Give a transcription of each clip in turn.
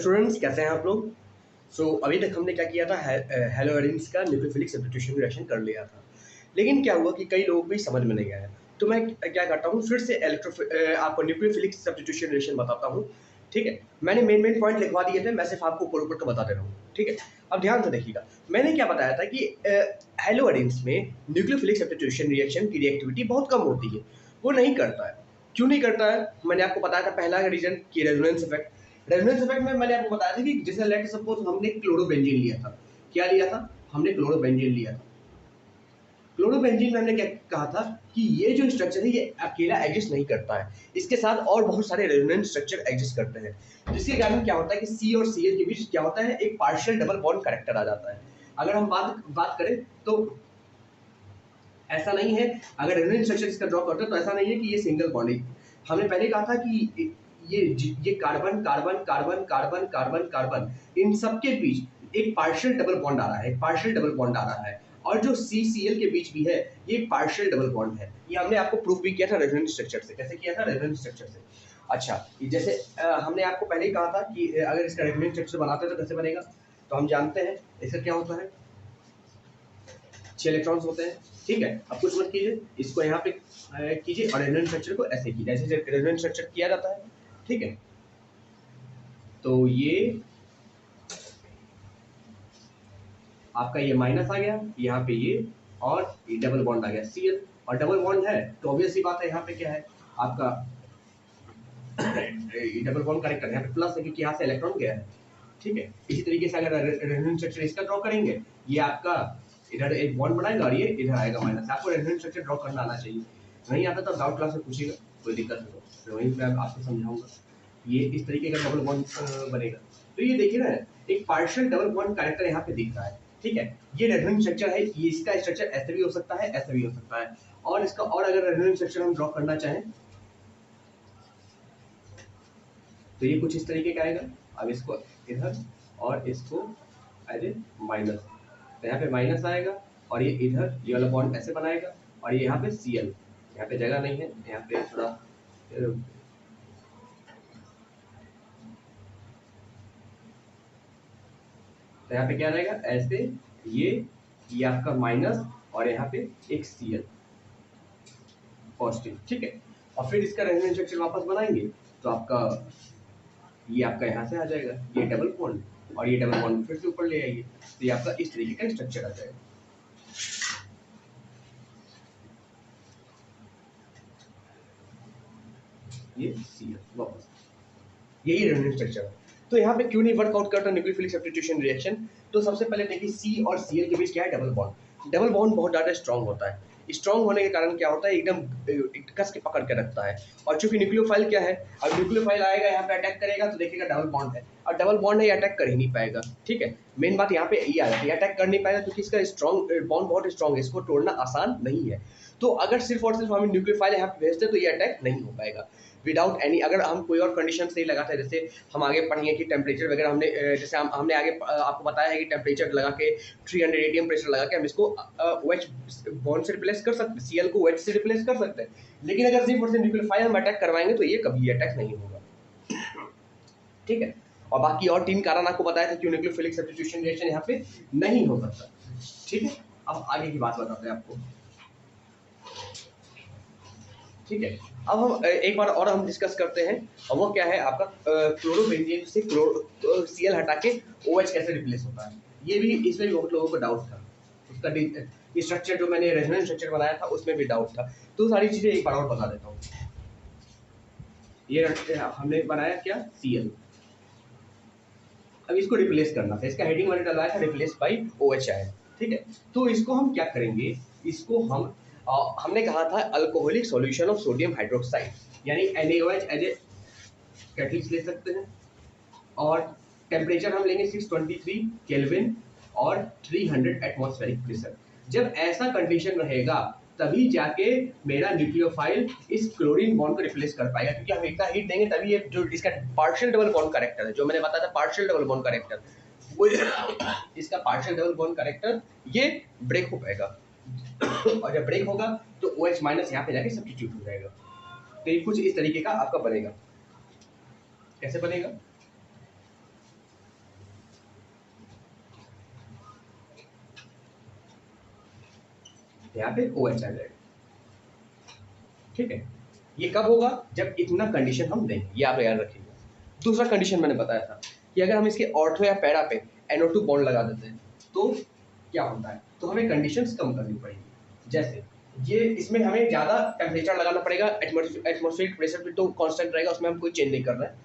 Students, कैसे हैं आप लोग। अभी तक हमने क्या किया था, हेलोइड्स का न्यूक्लियोफिलिक सब्स्टिट्यूशन रिएक्शन कर लिया था। लेकिन क्या हुआ कि कई लोगों को ये समझ में नहीं आया। तो मैं क्या करता हूँ, फिर से आपको न्यूक्लियोफिलिक सब्स्टिट्यूशन रिएक्शन बताता हूँ। ठीक है, मैंने मेन पॉइंट लिखवा दिए थे, मैं सिर्फ आपको ऊपर का बता दे रहा हूँ। ठीक है, अब ध्यान से देखिएगा। मैंने क्या बताया था कि हेलोइड्स में न्यूक्लियोफिलिक सब्स्टिट्यूशन रिएक्शन की रिएक्टिविटी बहुत कम होती है, वो नहीं करता है। क्यों नहीं करता है, मैंने आपको बताया था। पहला रीजन कि रेजोनेंस इफेक्ट। रेजोनेंस इफेक्ट में मैंने आपको बताया था कि जैसे लेट सपोज हमने क्लोरोबेंजीन लिया था। क्या लिया था हमने? क्लोरोबेंजीन लिया था। क्लोरोबेंजीन में हमने क्या कहा था कि ये जो स्ट्रक्चर है ये अकेला एग्जिस्ट नहीं करता है, इसके साथ और बहुत सारे रेजोनेंस स्ट्रक्चर एग्जिस्ट करते हैं, जिसके कारण क्या होता है कि सी और Cl के बीच क्या होता है, एक पार्शियल डबल बॉन्ड कैरेक्टर आ जाता है। अगर हम बात करें तो ऐसा नहीं है, अगर रेजोनेंस स्ट्रक्चर इसका ड्रॉ करते हैं तो ऐसा नहीं है कि ये सिंगल बॉन्ड है। हमने पहले कहा था कि ये carbon carbon carbon carbon carbon carbon in सबके बीच एक पार्शियल डबल बॉन्ड आ रहा है, पार्शियल डबल बॉन्ड आ रहा है। और जो CCl के बीच भी है ये पार्शियल डबल बॉन्ड है। ये हमने आपको प्रूफ भी किया था रेजोनेंस स्ट्रक्चर से। कैसे किया था? रेजोनेंस स्ट्रक्चर से। अच्छा, जैसे हमने आपको पहले ही कहा था कि अगर इसका रेजोनेंस स्ट्रक्चर बनाते हैं तो कैसे बनेगा। तो हम जानते हैं इसका क्या होता है, 6 इलेक्ट्रॉन्स होते हैं। ठीक है, अब कुछ मत कीजिए, इसको यहाँ पे कीजिए और रेजोनेंस स्ट्रक्चर को ऐसे कीजिए, जैसे रेजोनेंस स्ट्रक्चर किया जाता है। ठीक है, तो ये आपका ये माइनस आ गया, यहाँ पे ये, और ये डबल बॉन्ड आ गया Cl, और डबल बॉन्ड है तो ऑब्वियस सी बात है यहाँ पे क्या है आपका डबल बॉन्ड करेक्टर, यहाँ पे प्लस है क्योंकि यहाँ से इलेक्ट्रॉन गया है। ठीक है, इसी तरीके से अगर रेजोनेंस स्ट्रक्चर इसका ड्रॉ करेंगे, ये आपका इधर एक बॉन्ड बनाएगा और ये इधर आएगा माइनस। आपको रेजोनेंस स्ट्रक्चर ड्रॉ करना आना चाहिए, नहीं आता तो डाउट क्लास में पूछिएगा, कोई दिक्कत नहीं, फिर वहीं पे आपको समझाऊंगा। ये इस तरीके का डबल बॉन्ड बनेगा। तो ये देखिए ना, एक पार्शियल डबल बॉन्ड कैरेक्टर यहाँ पे दिख रहा है। ठीक है, ये रेजोनेंस स्ट्रक्चर है, ये इसका स्ट्रक्चर ऐसे भी हो सकता है, ऐसे भी हो सकता है। और इसका और अगर रेजोनेंस स्ट्रक्चर हम ड्रॉ करना चाहें तो ये कुछ इस तरीके का आएगा। अब इसको इधर और इसको एज ए माइनस, तो यहाँ पे माइनस आएगा और ये इधर ये वाला बॉन्ड ऐसे बनाएगा और ये यहाँ पे Cl, यहाँ पे जगह नहीं है, यहाँ पे थोड़ा तो यहाँ पे क्या रहेगा ऐसे, ये आपका माइनस और यहाँ पे एक Cl पॉजिटिव। ठीक है, और फिर इसका रेजोनेंस स्ट्रक्चर वापस बनाएंगे तो आपका ये आपका यहाँ से आ जाएगा, ये डबल बॉन्ड और ये डबल बॉन्ड फिर से ऊपर ले आइए, तो ये आपका इस तरीके का स्ट्रक्चर आ जाएगा। ये Cl वापस, यही रेजोनेंस स्ट्रक्चर है। तो यहाँ पे क्यों नहीं वर्कआउट करता न्यूक्लियोफिलिक सब्स्टिट्यूशन रिएक्शन? तो सबसे पहले देखिए C और Cl के बीच क्या है, डबल बॉन्ड। डबल बॉन्ड बहुत ज़्यादा स्ट्रांग होता है। स्ट्रांग होने के कारण क्या होता है, एकदम कस के पकड़ के रखता है। और चूंकि न्यूक्लियोफाइल क्या है, अब न्यूक्लियोफाइल आएगा यहाँ पे अटैक करेगा तो देखिएगा डबल बॉन्ड है, और डबल बॉन्ड है, ये अटैक कर ही नहीं पाएगा। ठीक है, मेन बात यहाँ पे ये आ जाती है, अटैक कर नहीं पाएगा क्योंकि इसका स्ट्रॉन्ग बॉन्ड बहुत स्ट्रॉन्ग है, इसको तोड़ना आसान नहीं है। तो अगर सिर्फ और सिर्फ हम न्यूक्लियोफाइल यहाँ पे भेजते तो ये अटैक नहीं हो पाएगा विदाउट एनी। अगर हम कोई और कंडीशन नहीं लगाते हैं, जैसे हम आगे पढ़ेंगे कि टेम्परेचर वगैरह हमने जैसे हमने आगे आपको बताया है कि टेम्परेचर लगा के 300 ATM प्रेशर लगा के हम इसको OH बॉन्ड से रिप्लेस कर सकते हैं, Cl को OH से रिप्लेस कर सकते हैं। लेकिन अगर सिर्फ और सिर्फ न्यूक्लियोफाइल हम अटैक करवाएंगे तो ये कभी अटैक नहीं होगा। ठीक है, और बाकी और 3 कारण आपको बताया था क्यों न्यूक्लियोफिलिक सब्स्टिट्यूशन रिएक्शन यहाँ पे नहीं हो सकता। ठीक है, अब आगे की बात बताते हैं आपको। ठीक है, अब हम एक बार और हम डिस्कस करते हैं, और वो क्या है आपका क्लोरोबेंजीन से Cl हटा के OH कैसे रिप्लेस होता है। ये भी, इसमें भी बहुत लोगों को डाउट था, उसका स्ट्रक्चर जो मैंने रेजोनेंस स्ट्रक्चर बनाया था उसमें भी डाउट था। तो सारी चीजें एक बार और बता देता हूँ। ये हमने बनाया क्या, Cl। अब इसको रिप्लेस करना था, इसका हेडिंग मैंने डलवाया था रिप्लेस बाई OH आयन। ठीक है, तो इसको हम क्या करेंगे, इसको हम हमने कहा था alcoholic solution of sodium hydroxide यानी NaOH एज ए कैटलिस्ट ले सकते हैं, और टेम्परेचर हम लेंगे 623 केल्विन और 300 एटमॉस्फेरिक प्रेशर। जब ऐसा कंडीशन रहेगा तभी जाके मेरा न्यूक्लियोफाइल इस क्लोरीन बॉन्ड को रिप्लेस कर पाएगा, क्योंकि हम इतना हीट देंगे तभी ये जो इसका पार्शियल डबल बॉन्ड कैरेक्टर है, जो मैंने बताया था पार्शियल डबल बॉन्ड कैरेक्टर, वो इसका पार्शियल डबल बॉन्ड कैरेक्टर ये ब्रेक हो पाएगा। और जब ब्रेक होगा तो OH माइनस यहाँ पे जाके सब्स्टिट्यूट हो जाएगा। तो ये कुछ इस तरीके का आपका बनेगा। कैसे बनेगा, यहाँ पे ओ एच आ जाएगा। ठीक है, ये कब होगा? जब इतना कंडीशन हम देंगे, ये आप याद रखिएगा। दूसरा कंडीशन मैंने बताया था कि अगर हम इसके ऑर्थो या पैरा पे NO2 बॉन्ड लगा देते हैं तो क्या होता है, तो हमें कंडीशंस कम करनी पड़ेगी। जैसे ये इसमें हमें ज़्यादा टेम्परेचर लगाना पड़ेगा, एटमॉस्फेरिक प्रेशर भी तो कांस्टेंट रहेगा, उसमें हम कोई चेंज नहीं कर रहे हैं।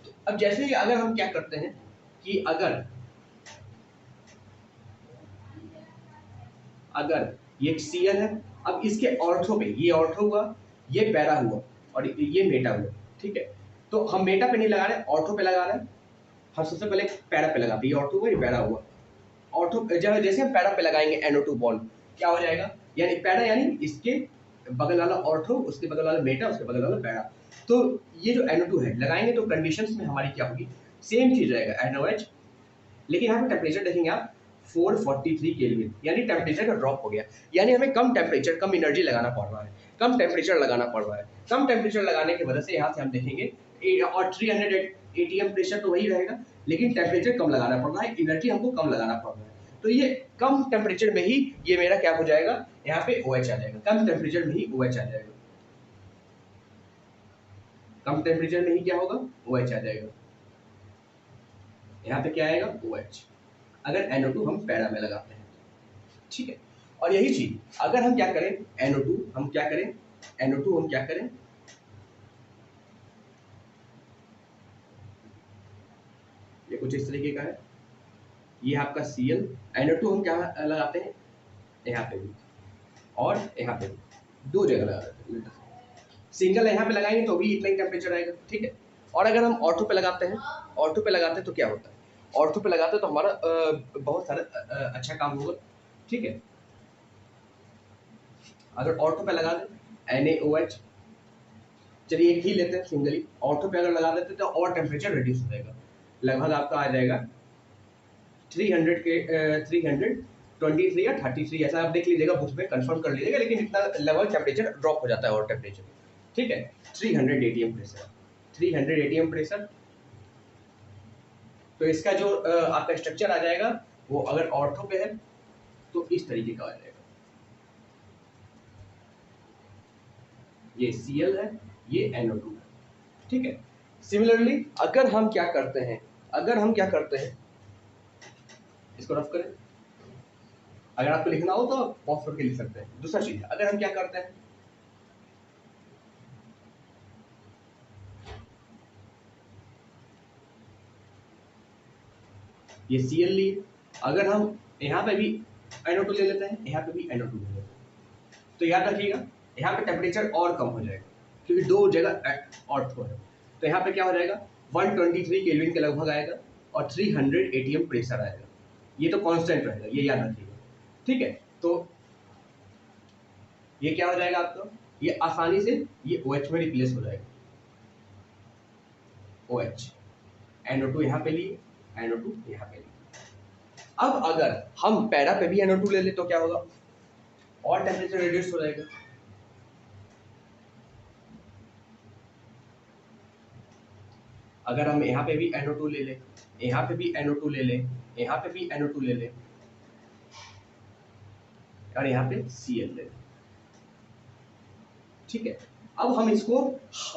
तो अब जैसे ही अगर हम क्या करते हैं कि अगर अगर ये Cl है, अब इसके ऑर्थो पे, ये ऑर्थो हुआ, ये पैरा हुआ और ये मेटा हुआ। ठीक है, तो हम मेटा पे नहीं लगा रहे, ऑर्थो पे लगा रहे हैं। हम सबसे पहले पैरा पे लगाते हैं, ये ऑर्थो हुआ, ये पैरा हुआ। ऑर्थो जब जैसे हम पैरा पे लगाएंगे NO2 बॉन्ड, क्या हो जाएगा, यानी पैरा यानी इसके बगल वाला ऑर्थो, उसके बगल वाला मेटा, उसके बगल वाला पैरा। तो ये जो NO2 है लगाएंगे तो कंडीशंस में हमारी क्या होगी, सेम चीज रहेगा NOH, लेकिन यहाँ पे टेम्परेचर देखेंगे आप 443 केल्विन, यानी टेम्परेचर का ड्रॉप हो गया। यानी हमें कम टेम्परेचर, कम एनर्जी लगाना पड़ रहा है, कम टेम्परेचर लगाना पड़ रहा है। कम टेम्परेचर लगाने की वजह से यहाँ से हम देखेंगे और 300 ATM प्रेशर तो वही रहेगा, लेकिन टेम्परेचर कम लगाना पड़ रहा है, एनर्जी हमको कम लगाना पड़ रहा है। तो ये कम टेम्परेचर में ही ये मेरा क्या हो जाएगा, यहाँ पे OH आ जाएगा, कम टेम्परेचर में ही OH आ जाएगा। कम टेम्परेचर में ही क्या होगा, OH आ जाएगा। यहाँ पे क्या आएगा, OH, अगर NO2 हम पैरा में लगाते हैं। ठीक है, और यही चीज अगर हम क्या करें, NO2 हम क्या करें, NO2 हम क्या करें, ये कुछ इस तरीके का है, ये आपका Cl, NO2 हम क्या लगाते हैं, यहाँ पे भी और यहाँ पे भी, दो जगह लगा देते हैं। सिंगल यहाँ पे लगाएंगे तो भी इतना ही टेम्परेचर आएगा। ठीक है, और अगर हम ऑर्थो पे लगाते हैं, ऑर्थो पे लगाते हैं तो क्या होता है, ऑर्थो पे लगाते हैं तो हमारा बहुत सारा अच्छा काम होगा। ठीक है, अगर ऑर्थो पे लगा दें NaOH, चलिए एक ही लेते हैं सिंगली, ऑर्थो पे अगर लगा देते तो और टेम्परेचर रिड्यूस हो जाएगा, लगभग आपका आ जाएगा 300 के 323 या 33, ऐसा आप देख लीजिएगा बुक्स में, कंफर्म कर लीजिएगा, लेकिन इतना लगभग टेम्परेचर ड्रॉप हो जाता है और टेम्परेचर। ठीक है, 300 ATM प्रेशर, 300 ATM प्रेशर। तो इसका जो आपका स्ट्रक्चर आ जाएगा वो अगर ऑर्थो पे है तो इस तरीके का आ जाएगा, ये Cl है, ये NO2 है। ठीक है, सिमिलरली अगर हम क्या करते हैं, अगर हम क्या करते हैं, इसको रफ करें, अगर आपको लिखना हो तो पॉज करके लिख सकते हैं। दूसरा चीज अगर हम क्या करते हैं, ये Cl लिए, अगर हम यहाँ पे भी NO2 ले लेते हैं, यहाँ पे भी NO2 ले लेते हैं, तो याद रखिएगा यहाँ पे टेम्परेचर और कम हो जाएगा क्योंकि दो जगह ऑर्थो है। तो यहाँ पे क्या हो जाएगा, 123 केल्विन के लगभग आएगा और 300 ATM प्रेशर आएगा। ये तो कांस्टेंट रहेगा, ये याद रखिएगा। ठीक है, तो ये क्या हो जाएगा आपका, ये आसानी से ये OH में रिप्लेस हो जाएगा, OH, NO2 यहाँ पे लिए, NO2 यहाँ पे लिए। अब अगर हम पैरा पे भी NO2 ले ले तो क्या होगा, और टेम्परेचर रिड्यूस हो जाएगा। अगर हम यहाँ पे भी NO2 ले लें, यहाँ पे भी NO2 ले लें, यहाँ पे भी NO2 ले लें और यहाँ पे Cl ले लें। ठीक है, अब हम इसको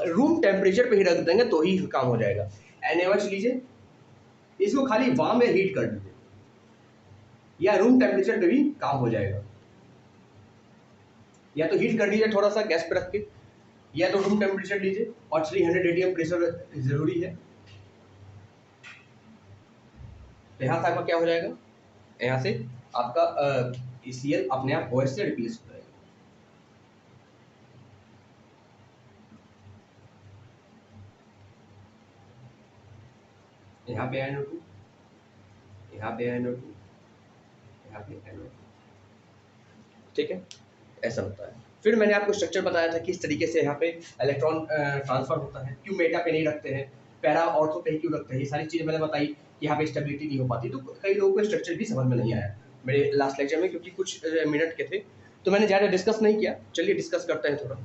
रूम टेम्परेचर पे ही रख देंगे तो ही काम हो जाएगा। NaOH लीजिए, इसको खाली वार्म में हीट कर दीजिए या रूम टेम्परेचर पे भी काम हो जाएगा, या तो हीट कर लीजिए थोड़ा सा गैस पे रख के, या तो रूम टेम्परेचर लीजिए और 300 ATM प्रेशर जरूरी है। तो यहाँ से आपका क्या हो जाएगा, यहाँ से आपका Cl अपने आप OH से रिप्लेस हो जाएगा। यहाँ पे NO2, यहाँ पे NO2, यहाँ पे NO2। ठीक है, ऐसा होता है। फिर मैंने आपको स्ट्रक्चर बताया था किस तरीके से यहाँ पे इलेक्ट्रॉन ट्रांसफर होता है, क्यों मेटा पे नहीं रखते हैं, पैरा ऑर्थो पे क्यों रखते हैं, ये सारी चीज़ें मैंने बताई कि यहाँ पे स्टेबिलिटी नहीं हो पाती। तो कई लोगों को स्ट्रक्चर भी समझ में नहीं आया मेरे लास्ट लेक्चर में, क्योंकि कुछ मिनट के थे तो मैंने ज़्यादा डिस्कस नहीं किया। चलिए डिस्कस करते हैं थोड़ा।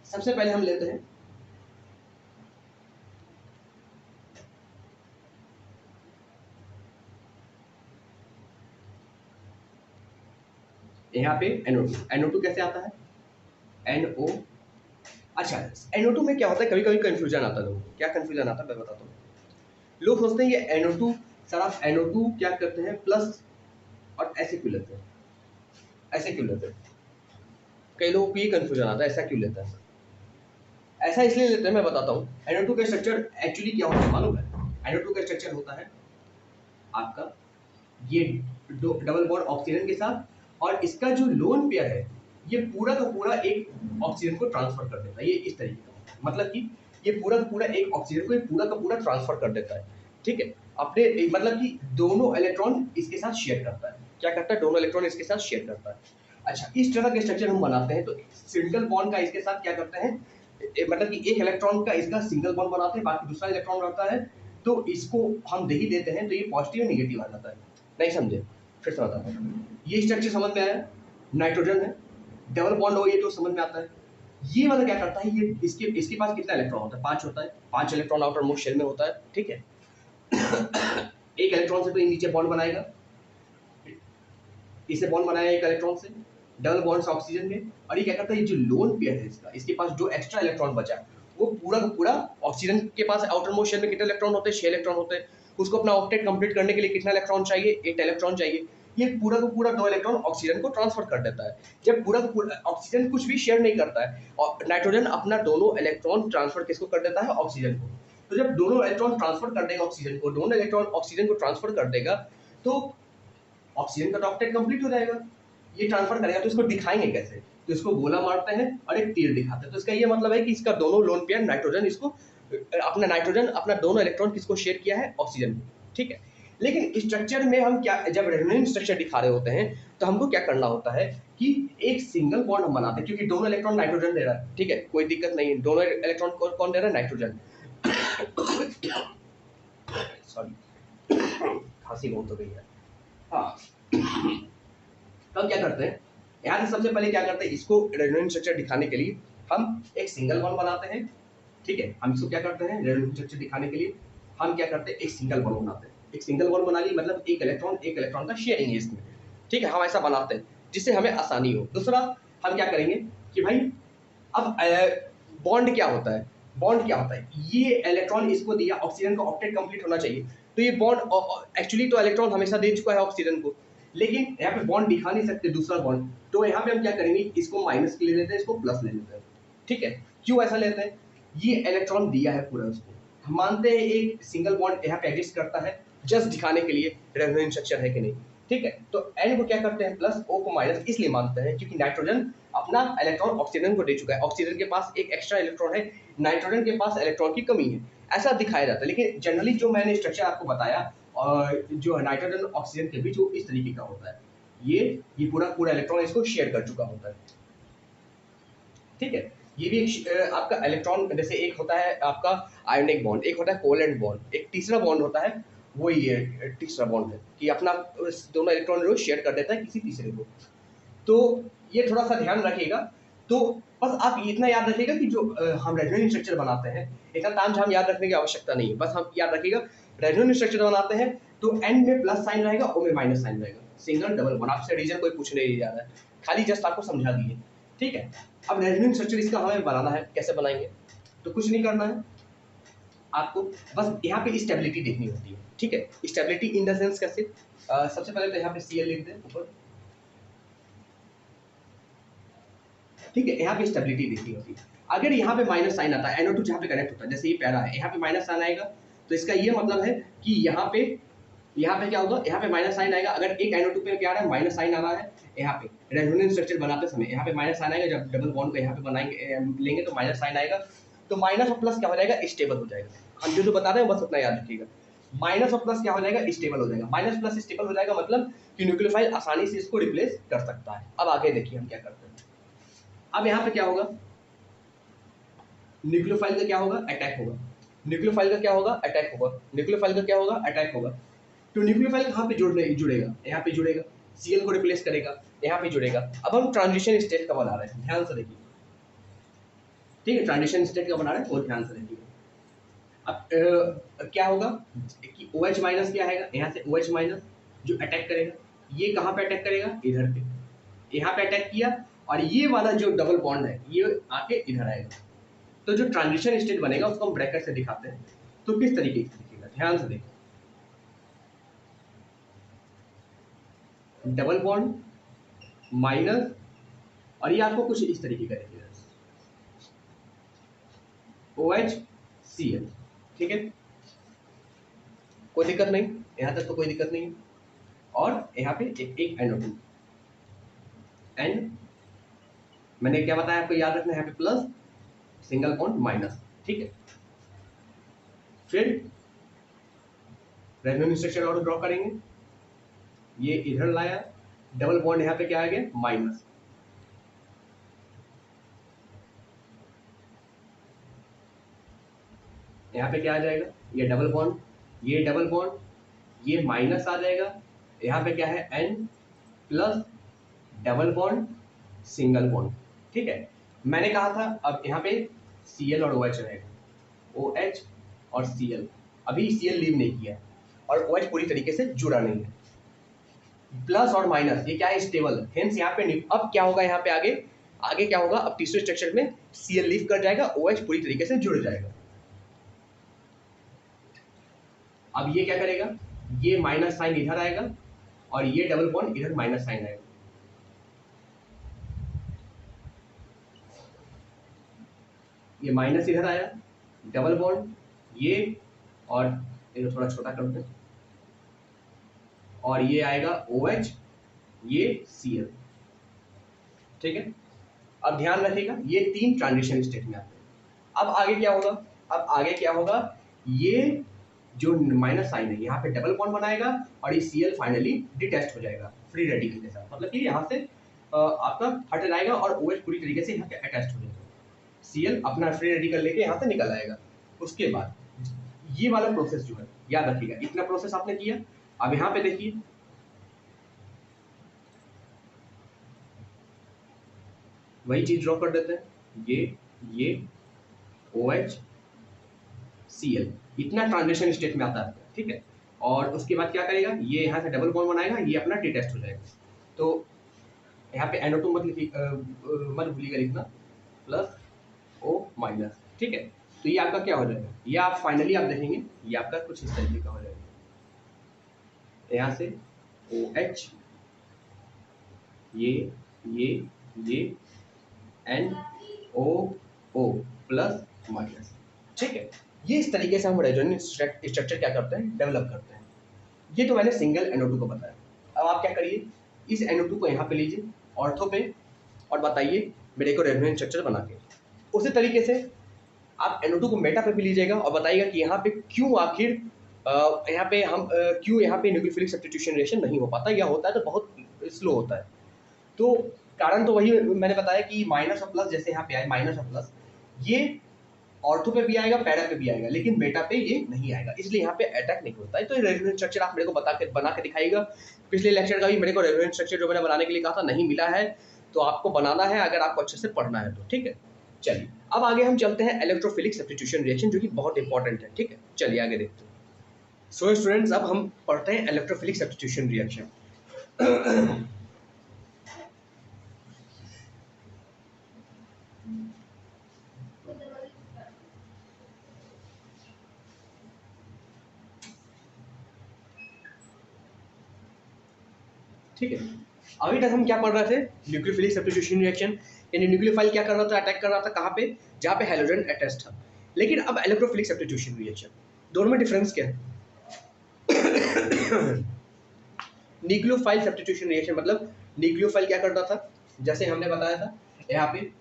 सबसे पहले हम लेते हैं यहाँ पे NO2, NO2 कैसे आता है NO। अच्छा, NO2 में क्या होता है, कभी कभी कंफ्यूजन आता है लोगों को। क्या कंफ्यूजन आता है मैं बताता हूँ। लोग सोचते हैं ये NO2, सर आप NO2 क्या करते हैं प्लस और ऐसे क्यों लेते हैं, ऐसे क्यों लेते हैं, कई लोगों को ये कंफ्यूजन आता है ऐसा क्यों लेता है। ऐसा इसलिए लेते हैं, मैं बताता हूँ। NO2 का स्ट्रक्चर एक्चुअली क्या होता है मालूम है। NO2 का स्ट्रक्चर होता है आपका ये डबल बॉन्ड ऑक्सीजन के साथ, और इसका जो लोन पेयर है ये पूरा का पूरा एक ऑक्सीजन को ट्रांसफर कर देता है। ये इस तरीके का, मतलब कि ये पूरा का पूरा एक ऑक्सीजन को ये पूरा का पूरा ट्रांसफर कर देता है, ठीक है। अपने मतलब कि दोनों इलेक्ट्रॉन इसके साथ शेयर करता है। क्या करता है, दोनों इलेक्ट्रॉन इसके साथ शेयर करता है। अच्छा, इस तरह के स्ट्रक्चर हम बनाते हैं। तो सिंगल बॉन्ड का इसके साथ क्या करते हैं, मतलब कि एक इलेक्ट्रॉन का इसका सिंगल बॉन्ड बनाते हैं, बाकी दूसरा इलेक्ट्रॉन रहता है, तो इसको हम दे ही देते हैं, तो ये पॉजिटिव नेगेटिव आ जाता है। नहीं समझे, फिर से बताता हूँ। ये स्ट्रक्चर समझ में आया, नाइट्रोजन है, डबल बॉन्ड हो ये तो समझ में आता है। ये वाला क्या करता है, ये इसके पास कितना इलेक्ट्रॉन होता है, 5 होता है, 5 इलेक्ट्रॉन आउटर मोस्ट शेल में होता है, ठीक है। एक इलेक्ट्रॉन से तो ये नीचे बॉन्ड बनाएगा, इसे बॉन्ड बनाया एक इलेक्ट्रॉन से, डबल बॉन्ड से ऑक्सीजन में, और ये क्या करता है, ये जो लोन पेयर है इसका, इसके पास जो एक्स्ट्रा इलेक्ट्रॉन बचा वो पूरा का पूरा, ऑक्सीजन के पास आउटर मोस्ट शेल में कितने इलेक्ट्रॉन होते हैं, 6 इलेक्ट्रॉन होते हैं, उसको अपना ऑक्टेट कंप्लीट करने के लिए कितना इलेक्ट्रॉन चाहिए, 8 इलेक्ट्रॉन चाहिए। ये पूरा का पूरा 2 इलेक्ट्रॉन ऑक्सीजन को ट्रांसफर कर देता है। जब पूरा का पूरा ऑक्सीजन कुछ भी शेयर नहीं करता है, और नाइट्रोजन अपना दोनों इलेक्ट्रॉन ट्रांसफर किसको कर देता है, ऑक्सीजन को। तो जब दोनों इलेक्ट्रॉन ट्रांसफर कर देगा ऑक्सीजन को, दोनों इलेक्ट्रॉन ऑक्सीजन को ट्रांसफर कर देगा, तो ऑक्सीजन का ऑक्टेट कंप्लीट हो जाएगा। ये ट्रांसफर करेगा तो इसको दिखाएंगे कैसे, तो इसको गोला मारते हैं और एक तीर दिखाते हैं। तो इसका ये मतलब है कि इसका दोनों लोन पेयर नाइट्रोजन, इसको अपना नाइट्रोजन अपना दोनों इलेक्ट्रॉन किसको शेयर किया है, ऑक्सीजन को, ठीक है। लेकिन स्ट्रक्चर में हम क्या, जब रेजोनेंस स्ट्रक्चर दिखा रहे होते हैं तो हमको क्या करना होता है कि एक सिंगल बॉन्ड हम बनाते हैं, क्योंकि दोनों इलेक्ट्रॉन नाइट्रोजन दे रहा है, ठीक है, कोई दिक्कत नहीं है। दोनों इलेक्ट्रॉन कौन दे रहा है, नाइट्रोजन। सॉरी, खांसी बहुत हो गई है। हाँ, तो हम क्या करते हैं, यहाँ से सबसे पहले क्या करते हैं, इसको रेजोनेंस स्ट्रक्चर दिखाने के लिए हम एक सिंगल बॉन्ड बनाते हैं, ठीक है। हम इसको क्या करते हैं, रेजोनेंस स्ट्रक्चर दिखाने के लिए हम क्या करते हैं, एक सिंगल बॉन्ड बनाते हैं। एक सिंगल बॉन्ड बना ली, मतलब एक इलेक्ट्रॉन का शेयरिंग है इसमें, ठीक है। हम ऐसा बनाते हैं जिससे हमें आसानी हो। दूसरा हम क्या करेंगे कि भाई अब बॉन्ड क्या होता है, बॉन्ड क्या होता है, ये इलेक्ट्रॉन इसको दिया, ऑक्सीजन का ऑक्टेट कंप्लीट होना चाहिए, तो ये बॉन्ड एक्चुअली तो इलेक्ट्रॉन हमेशा दे चुका है ऑक्सीजन को, लेकिन यहाँ पे बॉन्ड दिखा नहीं सकते दूसरा बॉन्ड, तो यहाँ पे हम क्या करेंगे, इसको माइनस ले लेते हैं, इसको प्लस ले लेते हैं, ठीक है। क्यों ऐसा लेते हैं, ये इलेक्ट्रॉन दिया है पूरा उसको, हम मानते हैं एक सिंगल बॉन्ड यहाँ पे एग्जिस्ट करता है, जस्ट दिखाने के लिए रेजोनेंस स्ट्रक्चर है कि नहीं, ठीक है। तो एन को क्या करते हैं प्लस, ओ को माइनस इसलिए मानते हैं क्योंकि नाइट्रोजन अपना इलेक्ट्रॉन ऑक्सीजन को दे चुका है, ऑक्सीजन के पास एक एक्स्ट्रा इलेक्ट्रॉन है, नाइट्रोजन के पास इलेक्ट्रॉन की कमी है, ऐसा दिखाया जाता है। लेकिन जनरली जो मैंने स्ट्रक्चर आपको बताया, और जो नाइट्रोजन ऑक्सीजन के बीच वो इस तरीके का होता है, ये पूरा पूरा इलेक्ट्रॉन इसको शेयर कर चुका होता है, ठीक है। ये भी एक आपका इलेक्ट्रॉन, जैसे एक होता है आपका आयोनिक बॉन्ड, एक होता है कोवेलेंट बॉन्ड, एक तीसरा बॉन्ड होता है, वो ये तीसरा बॉन्ड है कि अपना दोनों इलेक्ट्रॉन जो शेयर कर देता है किसी तीसरे को। तो ये थोड़ा सा ध्यान रखिएगा। तो बस आप इतना याद रखिएगा कि जो हम रेजोनेंस स्ट्रक्चर बनाते हैं, इतना तामझाम याद रखने की आवश्यकता नहीं है, बस हम याद रखिएगा रेजोनेंस स्ट्रक्चर बनाते हैं तो एन में प्लस साइन रहेगा, ओ में माइनस साइन रहेगा, सिंगल डबल बॉन्ड, आपसे रीजन कोई पूछने नहीं जा रहा है, खाली जस्ट आपको समझा दिए, ठीक है। अब रेजोनेंस स्ट्रक्चर इसका हमें बनाना है, कैसे बनाएंगे, तो कुछ नहीं करना है आपको, बस यहाँ पे स्टेबिलिटी देखनी होती है, ठीक है। स्टेबिलिटी इन द सेंस कैसे, सबसे पहले तो यहाँ पे Cl लिख दें ऊपर, ठीक है। यहाँ पे स्टेबिलिटी देखनी होती है। अगर यहाँ पे माइनस साइन आता है, NO2 जहाँ पे कनेक्ट होता है, जैसे ये पैरा है, यहाँ पे माइनस साइन आएगा, तो इसका ये मतलब है कि यहाँ पे क्या होगा, यहाँ पे माइनस साइन आएगा। अगर एक NO2 पे क्या आ रहा है, माइनस साइन आ रहा है, यहाँ पे रेजोनेंस स्ट्रक्चर बनाते समय यहाँ पे माइनस साइन आएगा, जब डबल बॉन्ड को यहाँ पे बनाएंगे लेंगे तो माइनस साइन आएगा, तो माइनस और प्लस क्या हो जाएगा, स्टेबल हो जाएगा। हम जो बता रहे हैं बस उतना याद रखिएगा, माइनस और प्लस क्या हो जाएगा, स्टेबल हो जाएगा। माइनस प्लस स्टेबल हो जाएगा मतलब कि न्यूक्लियोफाइल आसानी से इसको रिप्लेस कर सकता है। अब आगे देखिए हम क्या करते हैं। अब यहाँ पे क्या होगा, न्यूक्लियोफाइल का क्या होगा, अटैक होगा, न्यूक्लियोफाइल का क्या होगा, अटैक होगा, न्यूक्लियोफाइल का क्या होगा, अटैक होगा। तो न्यूक्लियोफाइल कहाँ पे जुड़ेगा, यहाँ पे जुड़ेगा, Cl को रिप्लेस करेगा, यहाँ पे जुड़ेगा। अब हम ट्रांजिशन स्टेट का बना रहे हैं, ध्यान से देखिए, ठीक है, ट्रांजिशन स्टेट का बना रहे हैं, बहुत ध्यान से देखिए। अब क्या होगा कि OH माइनस क्या आएगा, यहाँ से OH माइनस जो अटैक करेगा, ये कहाँ पे अटैक करेगा, इधर पे, यहाँ पे अटैक किया और ये वाला जो डबल बॉन्ड है ये आके इधर आएगा। तो जो ट्रांजिशन स्टेट बनेगा उसको हम ब्रैकेट से दिखाते हैं। तो किस तरीके से दिखेगा, ध्यान से देखो, डबल बॉन्ड माइनस, और ये आपको कुछ इस तरीके का दिखेगा, OHCl। ठीक है, कोई दिक्कत नहीं, यहां तक तो कोई दिक्कत नहीं है। और यहाँ पे एक NO2 एंड मैंने क्या बताया आपको याद रखना है, यहाँ पे प्लस सिंगल बॉन्ड माइनस। ठीक है, फिर रेजोनेंस स्ट्रक्चर और ड्रॉ करेंगे, ये इधर लाया, डबल बॉन्ड यहाँ पे क्या आ गया माइनस, यहाँ पे क्या आ जाएगा, ये डबल बॉन्ड, ये डबल बॉन्ड, ये माइनस आ जाएगा, यहाँ पे क्या है N plus double bond single bond. ठीक है, मैंने कहा था अब यहाँ पे Cl और OH रहेगा, OH और Cl, अभी Cl लीव नहीं किया और OH पूरी तरीके से जुड़ा नहीं है। प्लस और माइनस ये क्या है, स्टेबल, हेंस यहाँ पे अब क्या होगा, यहाँ पे आगे आगे क्या होगा, अब तीसरे स्ट्रक्चर में Cl लीव कर जाएगा, OH पूरी तरीके से जुड़ जाएगा। अब ये क्या करेगा, ये माइनस साइन इधर आएगा और ये डबल बॉन्ड इधर माइनस साइन आएगा, ये माइनस इधर आया, डबल बॉन्ड ये, और ये थोड़ा छोटा करते हैं, और ये आएगा OH, ये Cl। ठीक है, अब ध्यान रखिएगा ये तीन ट्रांजिशन स्टेट में आते हैं। अब आगे क्या होगा, अब आगे क्या होगा, ये जो माइनस साइन है यहाँ पे डबल बॉन्ड बनाएगा और ये Cl फाइनली डिटैच हो जाएगा फ्री रेडिकल के साथ, मतलब कि यहाँ से आपका हट जाएगा और OH पूरी तरीके से यहाँ पे अटैच हो जाएगा, Cl अपना फ्री रेडिकल लेके यहाँ से निकल आएगा। उसके बाद ये वाला प्रोसेस जो है याद रखिएगा, इतना प्रोसेस आपने किया। अब यहाँ पे देखिए वही चीज ड्रॉ कर देते हैं, ये OH Cl इतना ट्रांजिशन स्टेट में आता है। ठीक है, और उसके बाद क्या करेगा, ये यहाँ से डबल बॉन्ड बनाएगा, ये अपना डिटैच हो जाएगा। तो यहाँ पे NO2 मत मत भूलिएगा लिखना, प्लस O माइनस। ठीक है, तो ये आपका क्या हो जाएगा, ये आप फाइनली आप देखेंगे ये आपका कुछ इस तरीके का हो जाएगा, यहाँ से OH ये NO प्लस माइनस। ठीक है, ये इस तरीके से हम रेजोनेंस स्ट्रक्चर क्या करते हैं, डेवलप करते हैं। ये तो मैंने सिंगल NO2 को बताया। अब आप क्या करिए, इस NO2 को यहाँ पे लीजिए ऑर्थो पे और बताइए मेरे को रेजोनेंस स्ट्रक्चर बना के। उसी तरीके से आप NO2 को मेटा पे भी लीजिएगा और बताइएगा कि यहाँ पे क्यों आखिर यहाँ पे हम क्यों यहाँ पे न्यूक्लियोफिलिक सब्स्टिट्यूशन रिएक्शन नहीं हो पाता, या होता है तो बहुत स्लो होता है। तो कारण तो वही मैंने बताया कि माइनस और प्लस, जैसे यहाँ पे आए माइनस और प्लस, ये ऑर्थो पे भी आएगा, पैरा पे भी आएगा, लेकिन बेटा पे ये नहीं आएगा, इसलिए यहाँ पे अटैक नहीं होता है। तो रेजोनेंस स्ट्रक्चर आप मेरे को बना के दिखाइएगा। पिछले लेक्चर का भी मेरे को रेजोनेंस स्ट्रक्चर जो मैंने बनाने के लिए कहा था नहीं मिला है, तो आपको बनाना है अगर आपको अच्छे से पढ़ना है तो। ठीक है, चलिए अब आगे हम चलते हैं इलेक्ट्रोफिलिक सब्स्टिट्यूशन रिएक्शन, जो कि बहुत इंपॉर्टेंट है। ठीक है, चलिए आगे देखते हैं। सो स्टूडेंट्स, अब हम पढ़ते हैं इलेक्ट्रोफिलिक सब्स्टिट्यूशन रिएक्शन। ठीक है, अभी तक हम क्या पढ़ रहे थे, न्यूक्लियोफिलिक सब्स्टिट्यूशन रिएक्शन, यानी न्यूक्लियोफाइल क्या कर रहा था, अटैक कर रहा था कहाँ पे, जहाँ पे हैलोजन अटैच था। लेकिन अब इलेक्ट्रोफिलिक सब्स्टिट्यूशन रिएक्शन, दोनों में डिफरेंस क्या है? न्यूक्लियोफाइल सब्स्टिट्यूशन रिएक्शन मतलब न्यूक्लियोफाइल क्या करता था, जैसे हमने बताया था यहाँ पे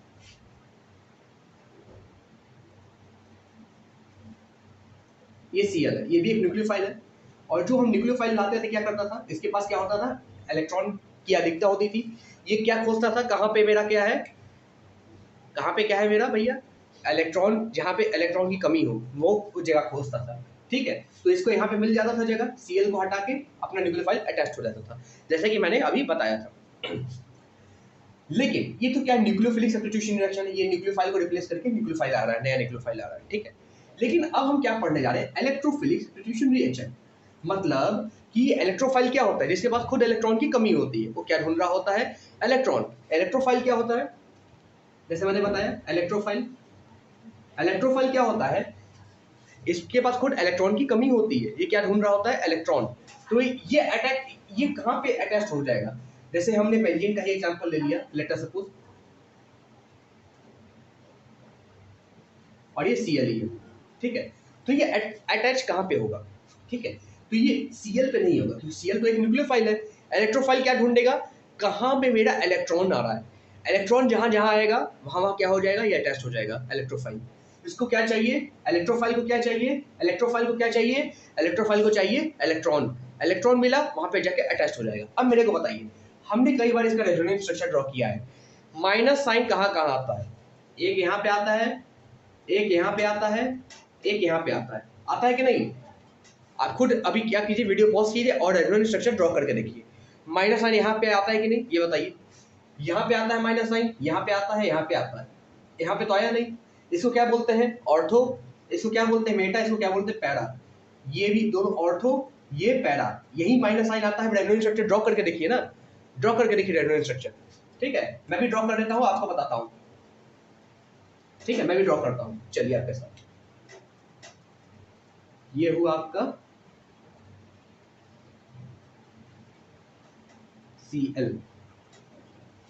ये Cl है, ये भी एक न्यूक्लियोफाइल है, और जो हम न्यूक्लियोफाइल लाते थे क्या करता था, इसके पास क्या होता था, इलेक्ट्रॉन की अधिकता होती थी। ये क्या खोजता था, कहाँ पे मेरा क्या है, कहाँ पे क्या है मेरा भैया, इलेक्ट्रॉन, जहाँ पे इलेक्ट्रॉन की कमी हो वो उस जगह खोजता था। ठीक है, तो इसको यहाँ पे मिल जाता था जगह, Cl को हटा के अपना न्यूक्लियोफाइल अटैच हो जाता था, जैसे कि मैंने अभी बताया था। लेकिन ये तो क्या न्यूक्लियोफिलिक सब्स्टिट्यूशन रिएक्शन है, ये न्यूक्लियोफाइल को रिप्लेस करके न्यूक्लियोफाइल आ रहा है, नया न्यूक्लियोफाइल आ रहा है। ठीक है, लेकिन अब हम क्या पढ़ने जा रहे हैं, इलेक्ट्रोफिलिक सब्स्टिट्यूशन रिएक्शन। मतलब कि इलेक्ट्रोफाइल क्या होता है, जिसके पास खुद इलेक्ट्रॉन की कमी होती है, वो क्या ढूंढ रहा होता है, इलेक्ट्रॉन। इलेक्ट्रोफाइल क्या होता है, जैसे मैंने बताया इलेक्ट्रोफाइल, इलेक्ट्रोफाइल क्या होता है, इसके पास खुद इलेक्ट्रॉन की कमी होती है, ये क्या ढूंढ रहा होता है, इलेक्ट्रॉन। तो ये अटैक, ये कहाँ पे अटैच हो जाएगा, जैसे हमने बेंजीन का ही एग्जांपल ले लिया, लेट अस सपोज, और ये Cl है, ठीक है। तो ये अटैच कहाँ पे होगा, ठीक है। तो ये Cl पे नहीं होगा, क्योंकि Cl तो एक न्यूक्लियोफाइल है। इलेक्ट्रोफाइल क्या ढूंढेगा, कहाँ पे मेरा इलेक्ट्रॉन आ रहा है, इलेक्ट्रॉन जहां जहां आएगा वहां वहां क्या हो जाएगा, ये अटैच हो जाएगा इलेक्ट्रोफाइल। इसको क्या चाहिए, इलेक्ट्रोफाइल को क्या चाहिए, इलेक्ट्रोफाइल को क्या चाहिए, इलेक्ट्रोफाइल को चाहिए इलेक्ट्रॉन। इलेक्ट्रॉन मिला, वहां पे जाके अटैच हो जाएगा। अब मेरे को बताइए, हमने कई बार इसका रेजोनेंस स्ट्रक्चर ड्रॉ किया है, माइनस साइन कहाँ कहाँ आता है, एक यहाँ पे आता है, एक यहाँ पे आता है, एक यहाँ पे आता है कि नहीं। आप खुद अभी क्या कीजिए, वीडियो पॉज कीजिए और रेजोनेंस स्ट्रक्चर ड्रॉ करके देखिए, माइनस साइन यहाँ पे आता है कि नहीं, ये बताइए। यहाँ पे आता है माइनस साइन, यहाँ पे आता है, यहाँ पे आता है, यहाँ पे तो आया नहीं। इसको क्या बोलते हैं, ऑर्थो, इसको क्या बोलते हैं मेटा, इसको क्या बोलते हैं पैरा। ये भी दोनों ऑर्थो, ये पैरा, यही माइनस साइन आता है। रेजोनेंस स्ट्रक्चर ड्रॉ करके देखिए ना, ड्रॉ करके देखिए रेजोनेंस स्ट्रक्चर, ठीक है। मैं भी ड्रॉ कर देता हूँ, आपको बताता हूँ, ठीक है। मैं भी ड्रॉ करता हूँ, चलिए आपके साथ। ये हुआ आपका Cl।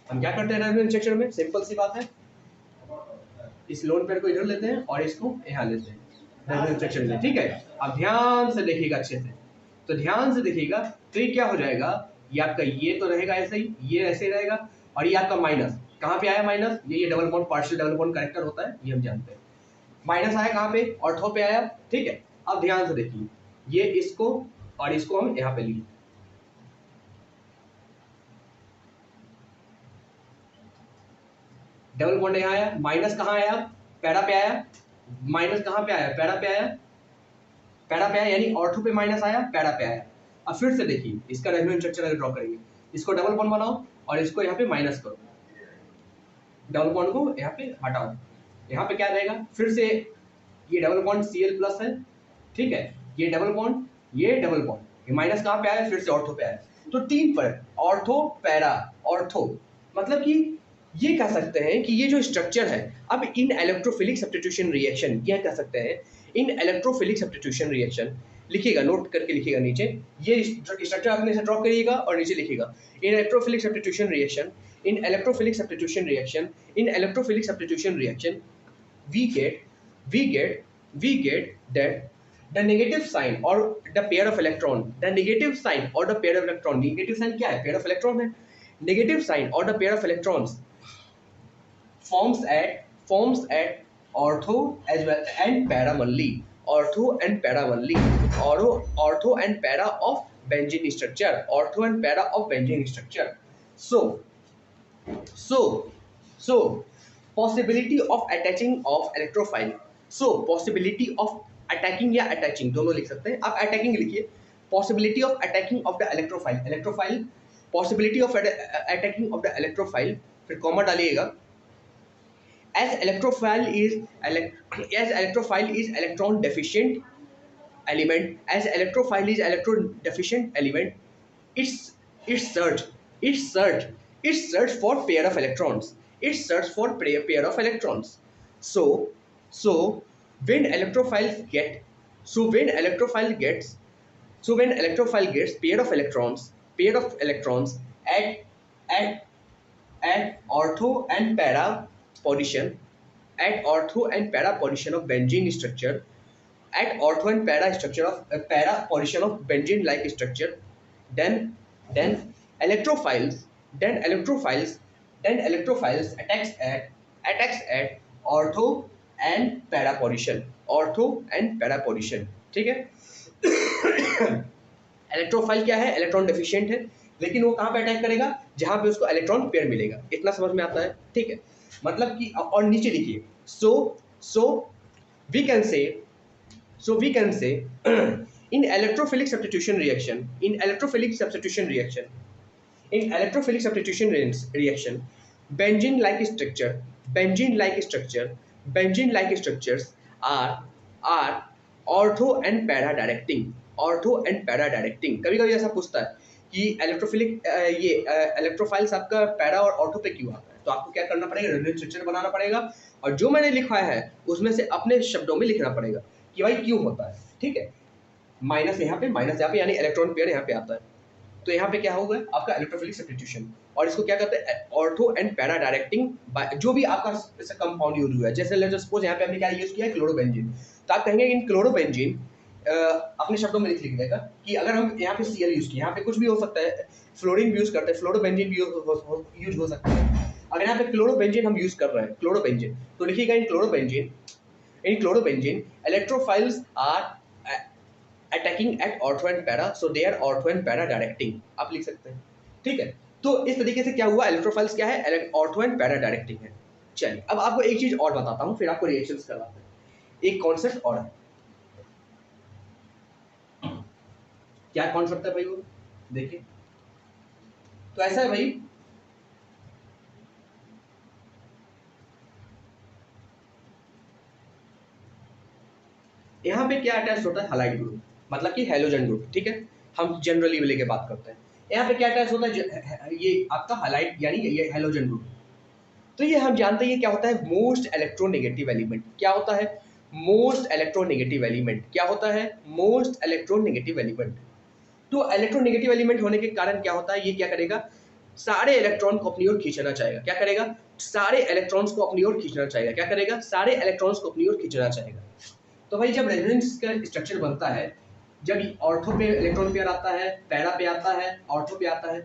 हम क्या करते हैं रेजोनेंस स्ट्रक्चर में, सिंपल सी बात है, इस लोन पेयर को इधर लेते हैं और इसको यहाँ लेते हैं रेजोनेंस स्ट्रक्चर में, ठीक है। अब ध्यान से देखिएगा अच्छे से, तो ध्यान से देखिएगा, तो ये क्या हो जाएगा, ये आपका ये तो रहेगा ऐसे ही, ये ऐसे ही रहेगा, और ये आपका माइनस कहाँ पे आया, माइनस ये double bond, partial double bond character होता है, ये हम जानते हैं। माइनस आया कहाँ पे, ऑर्थो पे आया, ठीक है। अब ध्यान से देखिए, ये इसको और इसको हम यहाँ पे लिए, डबल बॉन्ड यहाँ आया, माइनस कहाँ आया, पैरा पे आया, माइनस कहाँ पे आया, पैरा पे आया, पैरा पे आया, यानी ऑर्थो पे माइनस आया, पैरा पे आया। अब फिर से देखिए इसका रेजोनेंस स्ट्रक्चर अगर ड्रॉ करेंगे, इसको डबल बॉन्ड बनाओ और इसको यहाँ पे माइनस करो, डबल बॉन्ड को यहाँ पे हटाओ, यहाँ पे क्या रहेगा, फिर से ये डबल बॉन्ड Cl प्लस है, ठीक है। ये डबल बॉन्ड, ये डबल बॉन्ड, ये माइनस कहाँ पे आया, फिर से ऑर्थो पे आया। तो तीन पर ऑर्थो पैरा ऑर्थो, मतलब कि ये कह सकते हैं कि ये जो स्ट्रक्चर है, अब इन इलेक्ट्रोफिलिक सब्स्टिट्यूशन रिएक्शन, यह कह सकते हैं इन इलेक्ट्रोफिलिक सब्स्टिट्यूशन रिएक्शन, लिखिएगा नोट करके लिखिएगा नीचे, ये स्ट्रक्चर आपने इसे ड्रॉ करिएगा और नीचे लिखिएगा in electrophilic substitution reaction, in electrophilic substitution reaction, in electrophilic substitution reaction, we get that the negative sign or the pair of electron, the negative sign or the pair of electron, negative sign क्या है, pair of electron है, negative sign or the pair of electrons forms at ortho as well and para only, ortho and para only, ortho and para of benzene structure, ortho and para of benzene structure. So possibility of attaching of electrophile, so possibility of attacking या attaching दोनों लिख सकते हैं, आप attacking लिखिए, possibility of attacking of the electrophile, possibility of attacking of the electrophile, फिर comma डालिएगा, as electrophile is electron deficient element, as electrophile is electron deficient element, its search for pair of electrons, it search for pair of electrons. So when electrophile gets pair of electrons at ortho and para position, of benzene structure, at ortho and para structure of para position of benzene like structure, then electrophiles attacks at ortho and para position, ठीक है। Electrophile क्या है, electron deficient है, लेकिन वो कहाँ पे attack करेगा, जहां पे उसको इलेक्ट्रॉन पेयर मिलेगा, इतना समझ में आता है, ठीक है। मतलब कि और नीचे लिखिए, so we can say in electrophilic substitution reaction, benzene like structures are ortho and para directing, ortho and para directing. कभी कभी ऐसा पूछता है कि इलेक्ट्रोफिलिक ये इलेक्ट्रोफाइल्स आपका पैरा और ऑर्थो पे क्यों आता है, तो आपको क्या करना पड़ेगा, रेडियल स्ट्रक्चर बनाना पड़ेगा और जो मैंने लिखा है उसमें से अपने शब्दों में लिखना पड़ेगा कि भाई क्यों होता है। ठीक है, माइनस यहाँ पे यानी इलेक्ट्रॉन पेयर यहाँ पे आता है, तो यहाँ पे क्या होगा आपका इलेक्ट्रोफिलिक सब्स्टिट्यूशन, और इसको क्या करते हैं ऑर्थो एंड पैरा डायरेक्टिंग जो भी आपका कंपाउंड यूज हुआ है। जैसे लेट्स सपोज यहाँ पे हमने क्या यूज किया है, क्लोरोबेंजीन, तो आप कहेंगे इन क्लोरोबेंजीन अपने शब्दों में लिख देगा कि अगर हम यहाँ पे Cl यूज किए, यहाँ पे कुछ भी हो सकता है, फ्लोरीन भी यूज करते हैं, फ्लोरोबेंजीन भी यूज हो सकता है। अगर यहाँ पे क्लोरोबेंजीन हम यूज कर रहे हैं, क्लोरोबेंजीन, तो लिखिएगा in chlorobenzene electrophiles are attacking at ortho and para, so they are ortho and para directing, आप लिख सकते हैं। ठीक है, तो इस तरीके से क्या हुआ, इलेक्ट्रोफाइल्स क्या है, ऑर्थो एंड पैरा डायरेक्टिंग है। चलिए अब आपको एक चीज और बताता हूँ, फिर आपको रिएक्शंस करवाते हैं। एक कॉन्सेप्ट और है, क्या कॉन्सेप्ट है भाई वो देखिए, तो ऐसा है भाई, यहाँ पे क्या अटैच होता है, हैलाइड ग्रुप, मतलब कि हैलोजन ग्रुप। ठीक है, हम जनरली लेके बात करते हैं, यहाँ पे क्या अटैच होता है, ये आपका हैलाइड यानी ये हैलोजन ग्रुप। तो ये हम जानते हैं क्या होता है, मोस्ट इलेक्ट्रोनेगेटिव एलिमेंट। क्या होता है, मोस्ट इलेक्ट्रोनेगेटिव एलिमेंट। क्या होता है, मोस्ट इलेक्ट्रोनेगेटिव एलिमेंट। तो इलेक्ट्रोनेगेटिव एलिमेंट होने के कारण क्या होता है, ये क्या करेगा, सारे इलेक्ट्रॉन को अपनी ओर खींचना चाहेगा। क्या करेगा, सारे इलेक्ट्रॉन्स को अपनी ओर खींचना चाहेगा। क्या करेगा, सारे इलेक्ट्रॉन्स को अपनी ओर खींचना चाहेगा। तो भाई जब रेजोनेंस का स्ट्रक्चर बनता है, जब ऑर्थो पे इलेक्ट्रॉन पेयर आता है, पैरा पे आता है, ऑर्थो पे आता है,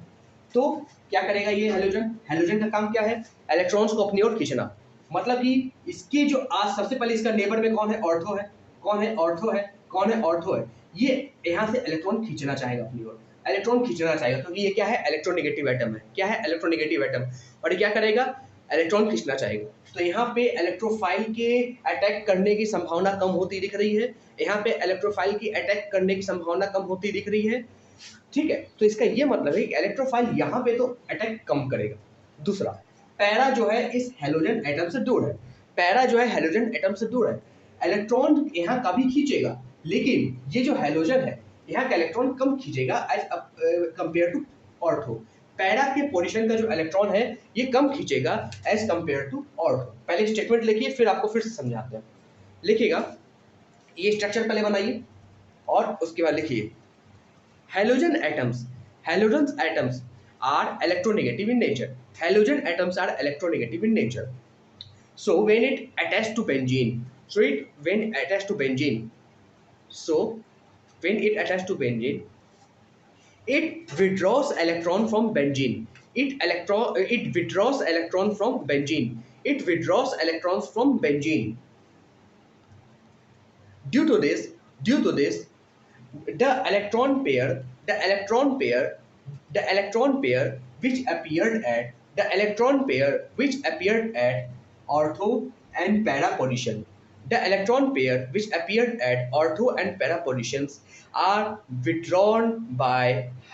तो क्या करेगा ये हैलोजन, हैलोजन का काम क्या है, इलेक्ट्रॉन्स को अपनी ओर खींचना। मतलब कि इसकी जो आज सबसे पहले इसका नेबर में कौन है, ऑर्थो है, कौन है, ऑर्थो है, कौन है, ऑर्थो है। ये यहाँ से इलेक्ट्रॉन खींचना चाहेगा अपनी ओर, इलेक्ट्रॉन खींचना चाहेगा, क्योंकि ये क्या है, इलेक्ट्रोनेगेटिव एटम है। क्या है, इलेक्ट्रोनेगेटिव एटम, और ये क्या करेगा, इलेक्ट्रॉन खींचना चाहेगा। तो यहाँ पे इलेक्ट्रोफाइल के अटैक करने की संभावना कम होती दिख रही है, यहाँ पे इलेक्ट्रोफाइल की अटैक करने की संभावना कम होती दिख रही है। ठीक है, तो इसका ये मतलब है कि इलेक्ट्रोफाइल यहाँ पे तो अटैक कम करेगा। दूसरा, पैरा जो है इस हेलोजन एटम से दूर है, पैरा जो है हेलोजन एटम से दूर है, इलेक्ट्रॉन यहाँ का भी खींचेगा, लेकिन ये जो हेलोजन है यहाँ का इलेक्ट्रॉन कम खींचेगा as compare to ortho. Para के पोजीशन का जो इलेक्ट्रॉन है ये कम खींचेगा एज कंपेयर टू ऑर्थो। पहले स्टेटमेंट लिखिए, फिर आपको फिर से समझाते हैं। लिखिएगा, ये स्ट्रक्चर पहले बनाइए और उसके बाद लिखिए, halogen atoms are electronegative in nature, halogen atoms are electronegative in nature. So when it attached to benzene, it withdraws electron from benzene, it withdraws electron from benzene, it withdraws electrons from benzene. Due to this the electron pair the electron pair the electron pair which appeared at the electron pair which appeared at ortho and para position the electron pair which appeared at ortho and para positions are withdrawn by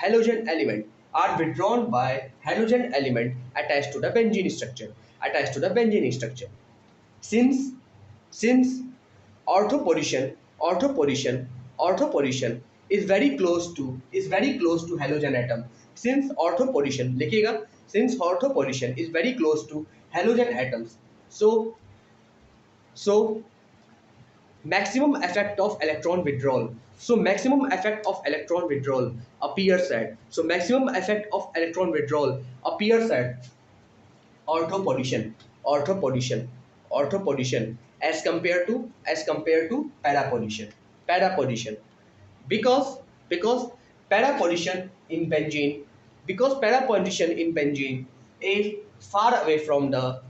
halogen element attached to the benzene structure. Since ortho position is very close to halogen atom. Since ortho position लिखिएगा, since ortho position is very close to halogen atoms, so maximum effect of electron withdrawal appears at ortho position as compared to para position, because para position in benzene is far away from the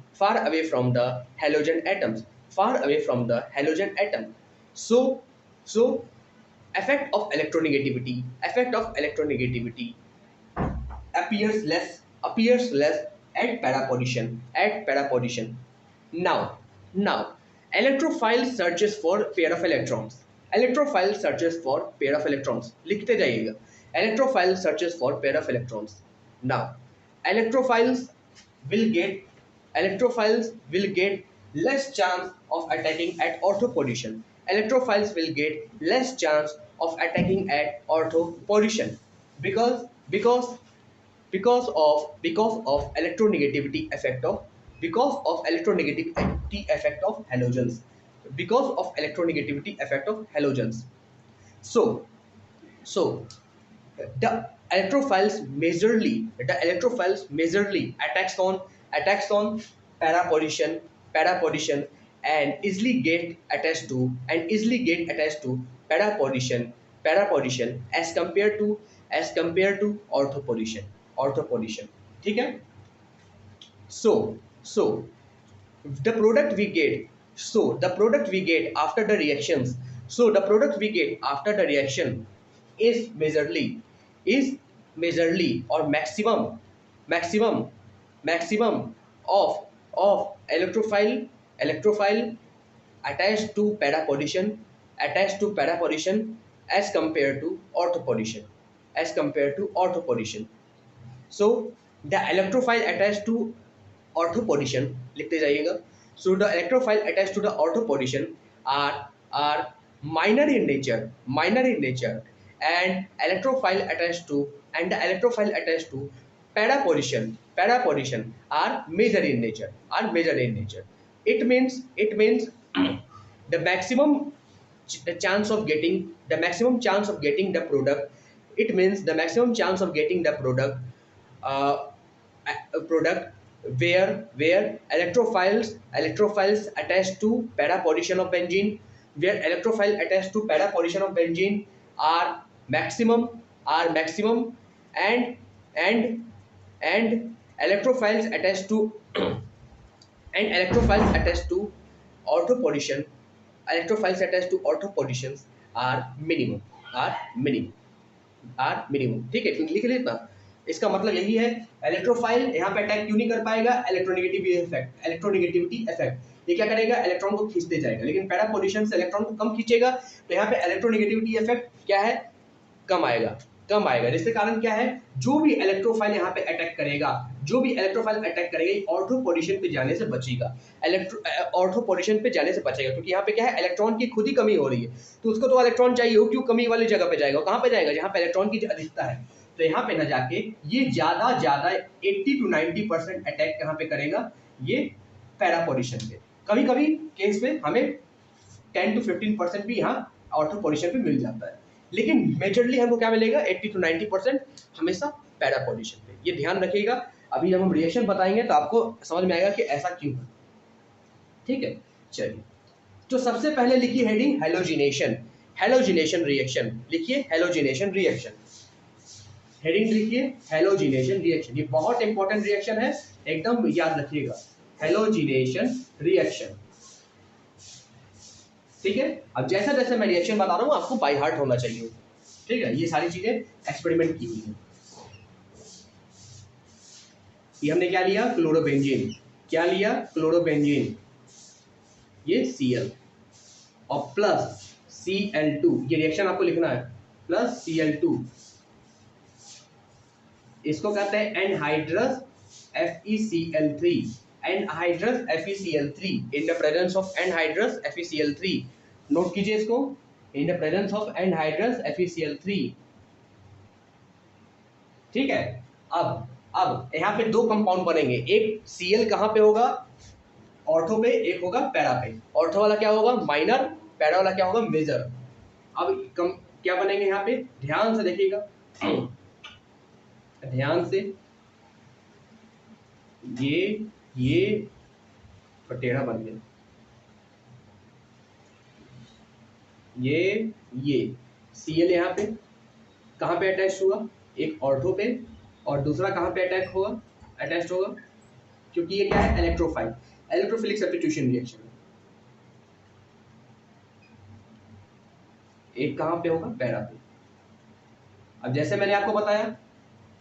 halogen atoms, so effect of electronegativity appears less at para position. Now electrophile searches for pair of electrons. लिखते जाइएगा, electrophile searches for pair of electrons. Now electrophiles will get less chance of attacking at ortho position. electrophiles will get less chance of attacking at ortho position because because because of electronegativity effect of halogens, because of electronegativity effect of halogens. So so the electrophiles majorly attacks on para position and easily get attached to para position as compared to ortho position. ठीक है. So the product we get the product we get after the reaction is majorly or maximum of electrophile attached to para position as compared to ortho position. So the electrophile attached to ortho position लिखते जाइएगा. So the electrophile attached to the ortho position are minor in nature, and the electrophile attached to para position are major in nature. It means the maximum chance of getting the product. It means the maximum chance of getting the uh, product where electrophiles attached to para position of benzene, are maximum, and and and electrophiles attached to ortho position are minimum. ठीक है, क्योंकि लिख लेता. इसका मतलब यही है, electrophile यहाँ पे अटैक क्यों नहीं कर पाएगा. इलेक्ट्रोनेगेटिविटी इफेक्ट, ये क्या करेगा, इलेक्ट्रॉन को खींचते जाएगा, लेकिन पैरा पोजीशन से इलेक्ट्रॉन को कम खींचेगा, तो यहाँ पे इलेक्ट्रोनेगेटिविटी इफेक्ट क्या है, कम आएगा. जिसके कारण क्या है, जो भी इलेक्ट्रोफाइल यहाँ पे अटैक करेगा, ऑर्थो पोजीशन पे जाने से बचेगा. क्योंकि यहाँ पे क्या है, इलेक्ट्रॉन की खुद ही कमी हो रही है, तो उसको तो इलेक्ट्रॉन चाहिए हो, क्यों कमी वाली जगह पे जाएगा, कहाँ पे जाएगा, जहाँ पे इलेक्ट्रॉन की अधिकता है. तो यहाँ पे ना जाके ये ज्यादा 80 to 90% अटैक कहाँ पे करेगा, ये पैरा पोजीशन पे. कभी कभी केस में हमें 10 to 15% भी यहाँ ऑर्थो पोजीशन पे मिल जाता है, लेकिन मेजरली हमको क्या मिलेगा, 80 to 90% हमेशा पैरा पोजीशन पे. ये ध्यान रखिएगा. अभी जब हम रिएक्शन बताएंगे तो आपको समझ में आएगा कि ऐसा क्यों है. ठीक है, चलिए. तो सबसे पहले लिखिए हेडिंग हैलोजिनेशन रिएक्शन. लिखिए हैलोजिनेशन रिएक्शन, हेडिंग लिखिए हैलोजिनेशन रिएक्शन. ये बहुत इंपॉर्टेंट रिएक्शन है, एकदम याद रखिएगा, हैलोजिनेशन रिएक्शन. ठीक है. अब जैसा जैसे मैं रिएक्शन बता रहा हूँ आपको बाय हार्ट होना चाहिए. ठीक है, ये सारी चीजें एक्सपेरिमेंट की हुई है. ये हमने क्या लिया, क्लोरोबेंजीन. ये Cl और प्लस Cl2. ये रिएक्शन आपको लिखना है, प्लस Cl2. इसको कहते हैं anhydrous FeCl3. In the presence of anhydrous FeCl3. Note कीजिए इसको, in the presence of anhydrous FeCl3. ठीक है. अब यहाँ पे दो कंपाउंड बनेंगे, एक Cl कहाँ पे होगा, ऑर्थो पे, एक होगा पैरा पे. ऑर्थो वाला क्या होगा, माइनर, पैरा वाला क्या होगा, मेजर. अब क्या बनेंगे यहाँ पे, ध्यान से देखिएगा, ध्यान से. ये टेढ़ा बन गया. ये Cl यहाँ पे कहाँ पे अटैच होगा, एक ऑर्थो पे और दूसरा कहाँ पे अटैच होगा, क्योंकि ये क्या है, इलेक्ट्रोफिलिक सब्स्टिट्यूशन रिएक्शन. एक कहाँ पे होगा, पैरा पे. अब जैसे मैंने आपको बताया,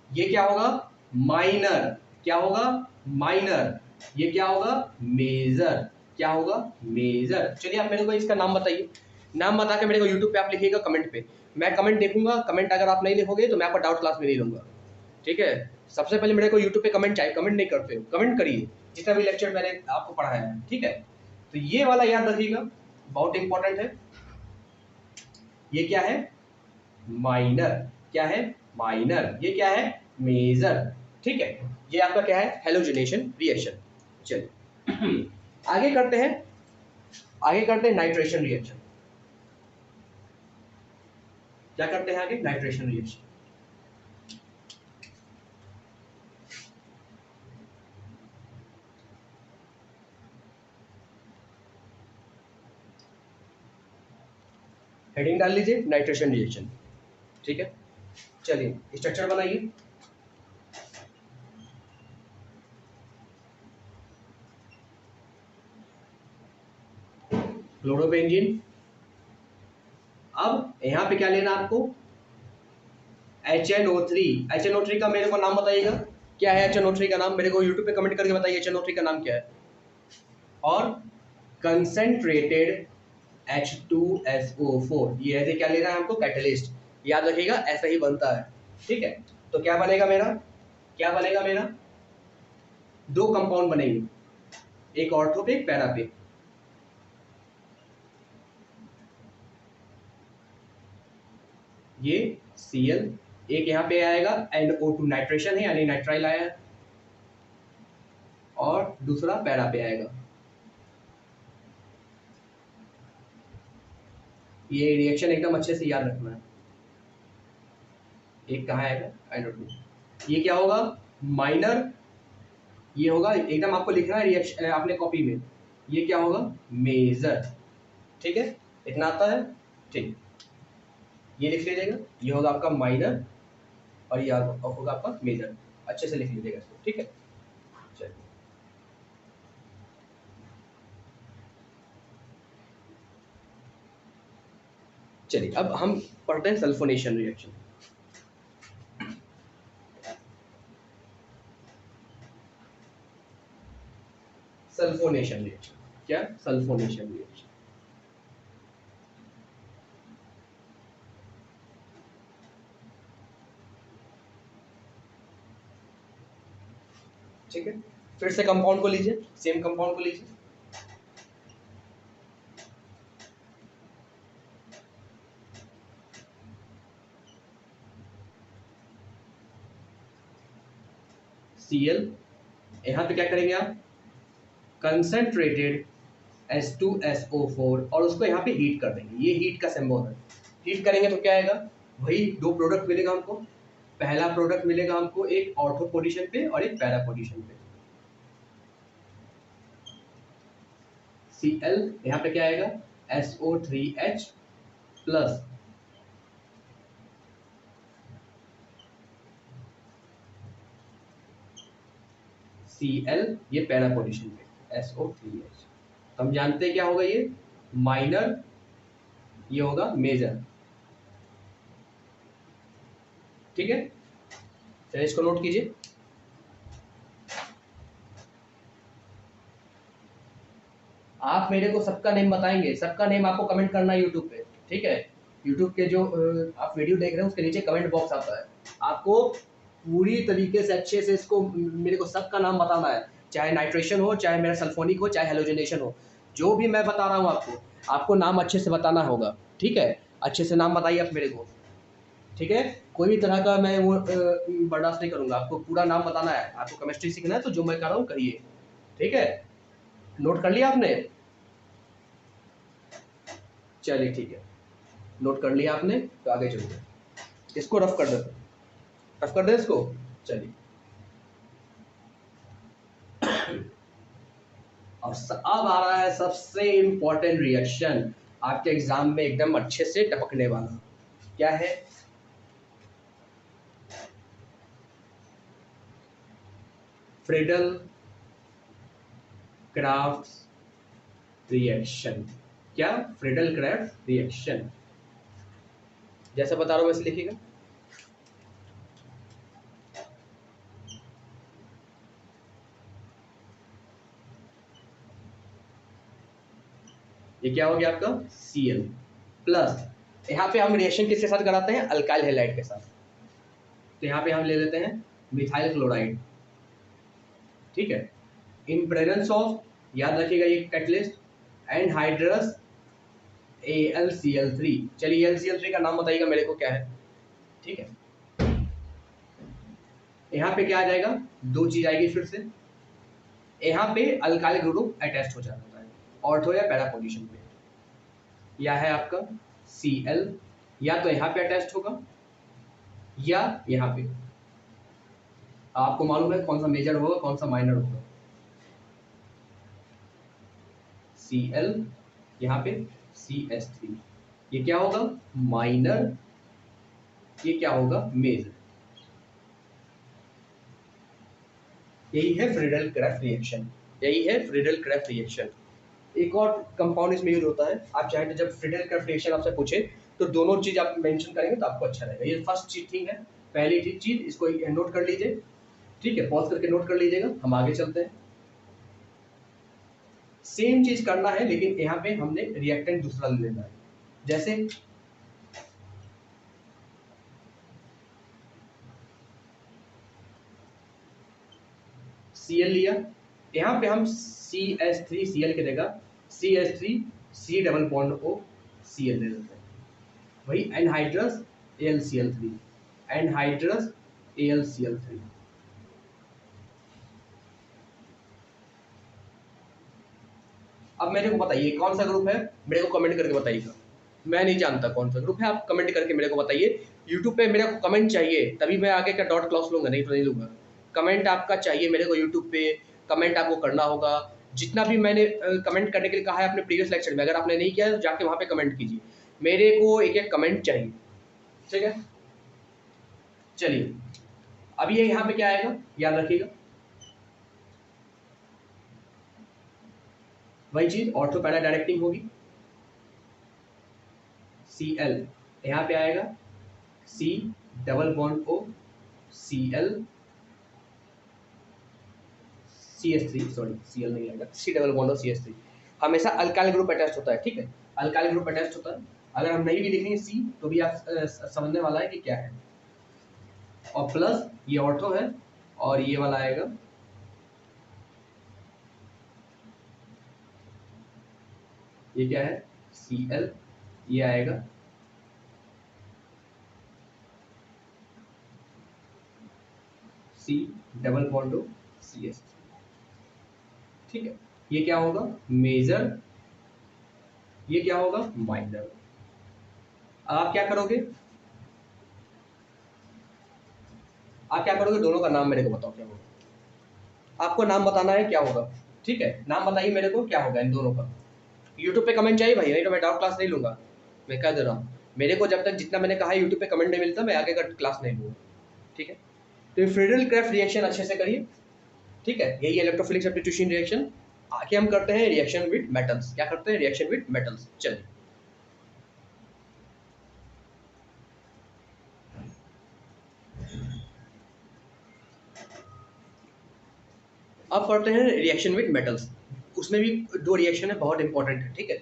ये क्या होगा, माइनर. क्या होगा, माइनर. ये क्या होगा, मेजर. क्या होगा, मेजर. चलिए आप मेरे को इसका नाम बताइए. नाम बता के मेरे को यूट्यूब पे आप लिखिएगा कमेंट पे, मैं कमेंट देखूंगा. कमेंट अगर आप नहीं लिखोगे तो मैं आपका डाउट क्लास में नहीं लूंगा. ठीक है. सबसे पहले मेरे को यूट्यूब पे कमेंट चाहिए. कमेंट नहीं करते हो, कमेंट करिए जितना भी लेक्चर मैंने आपको पढ़ाया है. ठीक है. तो ये वाला याद रखिएगा, बहुत इंपॉर्टेंट है. ये क्या है? माइनर। क्या है? माइनर। ये क्या है? मेजर। ठीक है, ये आपका क्या है? Halogenation reaction. चलिए आगे करते हैं, नाइट्रेशन रिएक्शन। क्या करते हैं आगे? Nitration reaction. हेडिंग डाल लीजिए नाइट्रेशन रिएक्शन। ठीक है, चलिए स्ट्रक्चर बनाइए। क्लोरोबेंजीन। अब यहाँ पे क्या लेना आपको? HNO3। HNO3 का मेरे को नाम बताइएगा, क्या है HNO3 का नाम? मेरे को यूट्यूब पे कमेंट करके बताइए HNO3 का नाम क्या है। और कंसेंट्रेटेड H2SO4, ये ऐसे क्या लेना है हमको? कैटलिस्ट। याद रखिएगा ऐसा ही बनता है। ठीक है, तो क्या बनेगा मेरा? क्या बनेगा मेरा? दो कंपाउंड बनेंगे, एक ऑर्थो पे एक पैरा पे। ये Cl, एक यहाँ पे आएगा NO2, नाइट्रेशन है यानी नाइट्राइल आया है, और दूसरा पैरा पे आएगा। ये रिएक्शन एकदम अच्छे से याद रखना है। एक कहाँ आएगा? NO2। ये क्या होगा? माइनर। ये होगा, एकदम आपको लिखना है रिएक्शन आपने कॉपी में, ये क्या होगा? मेजर। ठीक है, इतना आता है? ठीक, ये लिख लीजिएगा, ये होगा आपका माइनर और ये होगा आपका मेजर। अच्छे से लिख लीजिएगा इसको। ठीक है, चलिए चलिए अब हम पढ़ते हैं सल्फोनेशन रिएक्शन। Sulphonation reaction. क्या? Sulphonation reaction. ठीक है, फिर से कंपाउंड को लीजिए, सेम कंपाउंड को लीजिए। Cl, यहाँ पे क्या करेंगे आप? कंसंट्रेटेड H2SO4 और उसको यहाँ पे हीट कर देंगे। ये हीट का सिंबल है। हीट करेंगे तो क्या आएगा? वही दो प्रोडक्ट मिलेगा हमको। पहला प्रोडक्ट मिलेगा हमको एक ऑर्थो पोजीशन पे और एक पैरा पोजीशन पे। Cl, यहाँ पे क्या आएगा? SO3H प्लस Cl, ये पैरा पोजीशन पे SO3H। तो हम जानते हैं क्या होगा ये? माइनर, ये होगा मेजर। ठीक है, चलिए इसको नोट कीजिए। आप मेरे को सबका नेम बताएंगे, सबका नेम आपको कमेंट करना है यूट्यूब पे। ठीक है, यूट्यूब के जो आप वीडियो देख रहे हैं उसके नीचे कमेंट बॉक्स आता है, आपको पूरी तरीके से अच्छे से इसको मेरे को सबका नाम बताना है, चाहे नाइट्रेशन हो, चाहे मेरा सल्फोनिक हो, चाहे हेलोजनेशन हो, जो भी मैं बता रहा हूँ आपको नाम अच्छे से बताना होगा। ठीक है, अच्छे से नाम बताइए आप मेरे को। ठीक है, कोई भी तरह का मैं वो बर्दाश्त नहीं करूंगा, आपको पूरा नाम बताना है। आपको केमिस्ट्री सीखना है तो जो मैं कर रहा हूँ करिए। ठीक है, नोट कर लिया आपने? चलिए ठीक है, नोट कर लिया आपने, तो आगे चलते, इसको रफ कर देते, रफ कर दे इसको। चलिए अब आ रहा है सबसे इंपॉर्टेंट रिएक्शन, आपके एग्जाम में एकदम अच्छे से टपकने वाला। क्या है? Friedel Crafts reaction. क्या? Friedel Crafts reaction. जैसा बता रहा हूं वैसे लिखिएगा। ये क्या हो गया आपका? Cl प्लस, यहाँ पे हम रिएक्शन किसके साथ कराते हैं? अल्काइल हैलाइड के साथ। तो यहाँ पे हम ले लेते हैं मिथाइल क्लोराइड। ठीक है, इन प्रेजेंस ऑफ, याद रखिएगा ये कैटलिस्ट, एनहाइड्रस AlCl3। चलिए AlCl3 का नाम बताइएगा मेरे को क्या है। ठीक है, यहाँ पे क्या आ जाएगा, दो चीज आएगी फिर से। यहाँ पे अल्काइल ग्रुप अटैच हो जाता है ऑर्थो या पैरा पोजीशन पे, या है आपका Cl, या तो यहाँ पे अटैच होगा या यहाँ पे। आपको मालूम है कौन सा मेजर होगा कौन सा माइनर होगा। Cl, यहाँ पे CH3, ये क्या होगा माइनर, ये क्या होगा मेजर। यही है फ्रीडल क्राफ्ट रिएक्शन, यही है फ्रीडल क्राफ्ट रिएक्शन। एक और कंपाउंड इसमें यूज होता है, आप चाहे तो जब फ्रीडल क्राफ्ट रिएक्शन आपसे पूछे तो दोनों चीज आप मेंशन करेंगे तो आपको अच्छा रहेगा। ये फर्स्ट चीज ठीक है, पहली चीज इसको नोट कर लीजिए। ठीक है, पॉज करके नोट कर लीजिएगा, हम आगे चलते हैं। सेम चीज करना है लेकिन यहाँ पे हमने रिएक्टेंट दूसरा लेना है। जैसे Cl लिया, यहाँ पे हम CH3 Cl की जगह CH3 C double bond O Cl ले लेते हैं। वही एनहाइड्रस AlCl3, एनहाइड्रस AlCl3। अब मेरे को बताइए कौन सा ग्रुप है, मेरे को कमेंट करके बताइएगा। मैं नहीं जानता कौन सा ग्रुप है, आप कमेंट करके मेरे को बताइए। यूट्यूब पे मेरे को कमेंट चाहिए तभी मैं आगे का डॉट क्लास लूंगा, नहीं तो नहीं लूंगा। कमेंट आपका चाहिए मेरे को यूट्यूब पे, कमेंट आपको करना होगा। जितना भी मैंने कमेंट करने के लिए कहा है अपने प्रीवियस लेक्चर में, अगर आपने नहीं किया है तो जाके वहाँ पे कमेंट कीजिए, मेरे को एक एक कमेंट चाहिए। ठीक है, चलिए अब ये यहाँ पे क्या आएगा याद रखिएगा, वही चीज ऑर्थो पैरा डायरेक्टिंग होगी। Cl यहाँ पे आएगा C double bond O Cl CH3, sorry Cl नहीं आएगा, C double bond O CH3। हमेशा अल्काइल ग्रुप अटैच होता है। ठीक है, अल्काइल ग्रुप अटैच होता है। अगर हम नहीं भी लिखेंगे C तो भी आप समझने वाला है कि क्या है। और प्लस ये ऑर्थो है और ये वाला आएगा ये क्या है Cl, ये आएगा C double bond O CH। ठीक है, ये क्या होगा मेजर, ये क्या होगा माइनर। आप क्या करोगे, आप क्या करोगे, दोनों का नाम मेरे को बताओ क्या होगा। आपको नाम बताना है क्या होगा। ठीक है, नाम बताइए मेरे को क्या होगा इन दोनों का। यूट्यूब पे कमेंट चाहिए भाई, नहीं तो मैं डाउट क्लास नहीं लूंगा। मैं कह दे रहा हूँ, मेरे को जब तक जितना मैंने कहा यूट्यूब पे कमेंट नहीं मिलता मैं आगे का क्लास नहीं लूंगा। ठीक है, तो ये फ्रीडल क्राफ्ट रिएक्शन अच्छे से करिए। ठीक है, यही इलेक्ट्रोफिलिक सब्स्टिट्यूशन रिएक्शन। आगे हम करते हैं रिएक्शन विद मेटल्स। क्या करते हैं रिएक्शन विद मेटल्स। चलिए अब करते हैं रिएक्शन विद मेटल्स। उसमें भी दो रिएक्शन है, बहुत इंपॉर्टेंट है। ठीक है,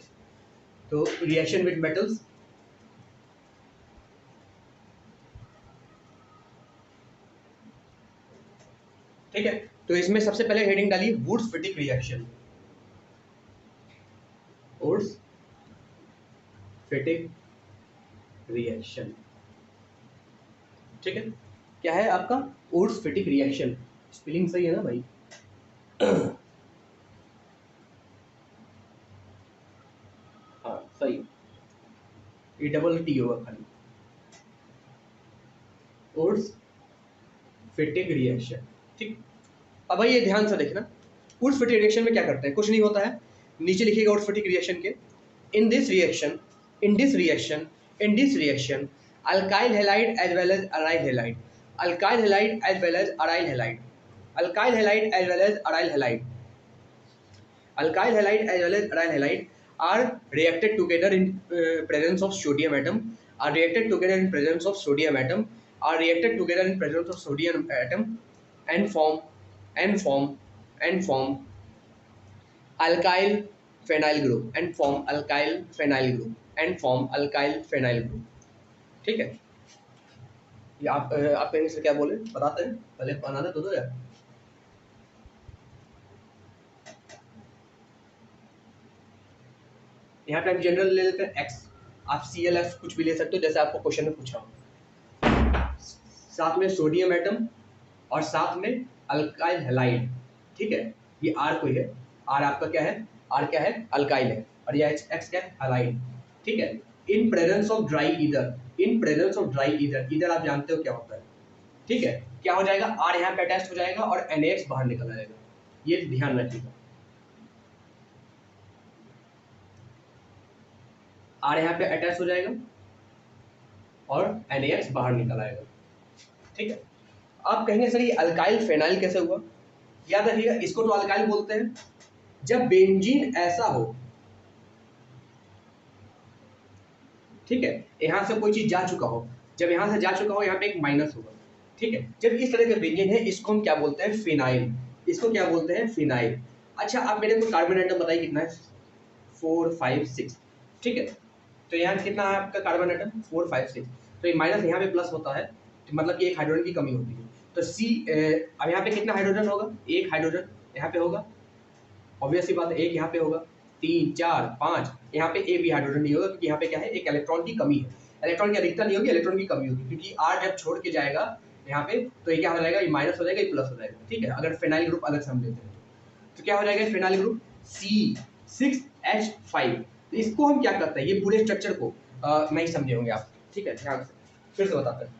तो रिएक्शन विद मेटल्स। ठीक है, तो इसमें सबसे पहले हेडिंग डालिए Wurtz Fittig reaction. Wurtz Fittig reaction. ठीक है, क्या है आपका वुड्स फिटिक रिएक्शन। स्पेलिंग सही है ना भाई। हाँ सही, ये डबल टी होगा खाली। Wurtz Fittig reaction. ठीक, अब भाई ये ध्यान से देखना, वुड्स फिटिक रिएक्शन में क्या करते हैं, कुछ नहीं होता है। नीचे लिखिएगा वुड्स फिटिक रिएक्शन के, in this reaction, in this reaction, in this reaction, alkyl halide as well as aryl halide, alkyl halide as well as aryl halide, alkyl halide as well as aryl halide, alkyl halide as well as aryl halide are reacted together in presence of sodium atom, are reacted together in presence of sodium atom, are reacted together in presence of sodium atom, and form and form alkyl phenyl group and form alkyl phenyl group and form alkyl phenyl group। ठीक है, ये आप कहीं से क्या बोले बताते हैं, पहले बनाना तो दो यार। यहाँ पे आप जनरल ले लेते हैं एक्स, आप ClF कुछ भी ले सकते हो जैसे आपको क्वेश्चन में पूछा हो, साथ में सोडियम एटम और साथ में अल्काइल हैलाइड, ठीक है, ये आर कोई है, आर आपका क्या है, आर क्या है, अल्काइल है, और ये एक्स क्या है, हैलाइड, ठीक है। In presence of dry ether, in presence of dry ether, ether आप जानते हो क्या होता है, ठीक है, क्या हो जाएगा, आर यहाँ पे अटैच हो जाएगा और NaX बाहर निकल आएगा, ये ध्यान रखिएगा, आर यहाँ पे अटैच हो जाएगा और NaX बाहर निकल आएगा, ठीक है। आप कहेंगे सर ये अल्काइल फेनाइल कैसे हुआ, याद रखिएगा इसको तो अल्काइल बोलते हैं जब बेंजीन ऐसा हो, ठीक है, यहां से कोई चीज जा चुका हो, जब यहां से जा चुका हो यहाँ पे एक माइनस होगा, ठीक है, जब इस तरह के बेंजीन है इसको हम क्या बोलते हैं, फिनाइल, इसको क्या बोलते हैं, फिनाइल। अच्छा आप मेरे को कार्बन एटम बताइए कितना है, 4 5 6, ठीक है, तो यहाँ कितना है आपका कार्बन एटम, 4 5 6, तो ये माइनस यहाँ पे प्लस होता है, तो मतलब कि एक हाइड्रोजन की कमी होती है, तो सी अब यहाँ पे कितना हाइड्रोजन होगा, एक हाइड्रोजन यहाँ पे होगा, ऑब्वियस सी बात है, एक यहाँ पे होगा, 3 4 5, यहाँ पे एक भी हाइड्रोजन नहीं होगा क्योंकि यहाँ पे क्या है, एक इलेक्ट्रॉन की कमी है, इलेक्ट्रॉन की अधिकता नहीं होगी, इलेक्ट्रॉन की कमी होगी, क्योंकि आर जब छोड़ के जाएगा यहाँ पे तो ये क्या हो जाएगा, ये माइनस हो जाएगा, ये प्लस हो जाएगा, ठीक है। अगर फिनाइल ग्रुप अलग से हम लेते हैं तो क्या हो जाएगा, फिनाइल ग्रुप C6H5, तो इसको हम क्या करते हैं, ये पूरे स्ट्रक्चर को नहीं समझे होंगे आप, ठीक है, ध्यान से फिर से बताते हैं।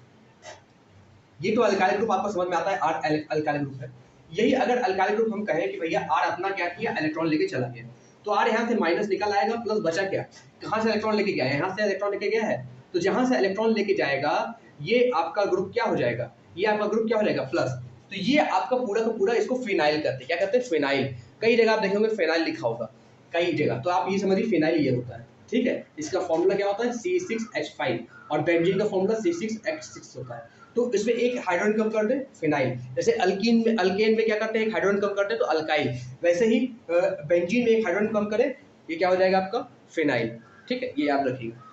ये तो अल्काइल ग्रुप आपको समझ में आता है, आर अल्काइल ग्रुप है, यही अगर अल्काइल ग्रुप हम कहें कि भैया आर अपना क्या किया, इलेक्ट्रॉन लेके चला गया, तो आर यहाँ से माइनस निकल आएगा, प्लस बचा क्या, कहाँ से इलेक्ट्रॉन लेके गया है, यहाँ से इलेक्ट्रॉन लेके गया है, तो जहां से इलेक्ट्रॉन लेके जाएगा ये आपका ग्रुप क्या हो जाएगा, ये आपका ग्रुप क्या हो जाएगा, प्लस, तो ये आपका पूरा का पूरा इसको फिनाइल कहते हैं, क्या कहते हैं, फिनाइल। कई जगह आप देखेंगे फिनाइल लिखा होगा, कई जगह, तो आप ये समझिए फिनाइल ये होता है, ठीक है। इसका फॉर्मूला क्या होता है, C6H5, और बेंजीन का फॉर्मूला C6H6 होता है, तो इसमें एक हाइड्रोजन कम कर दे, फिनाइल, जैसे अल्कीन में, अल्केन में क्या करते हैं, एक हाइड्रोजन कम करते हैं तो अल्काइल, वैसे ही बेंजीन में एक हाइड्रोजन कम करे, ये क्या हो जाएगा आपका, फिनाइल, ठीक है, ये याद रखिएगा,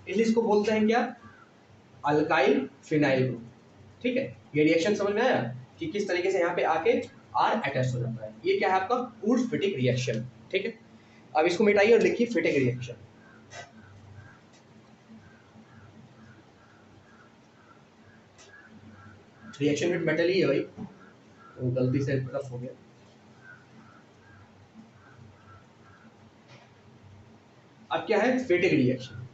इसलिए इसको बोलते हैं क्या, अल्काइल फिनाइल ग्रुप, ठीक है। ये रिएक्शन समझ में आया कि किस तरीके से यहाँ पे आके आर अटैच हो जाता है, ये क्या है आपका वुड्स-फिटिक रिएक्शन, ठीक है। अब इसको मिटाइए और लिखिए Fittig reaction, reaction with metal ही है भाई, तो गलती से रफ हो गया। अब क्या है, फिटिक रिएक्शन,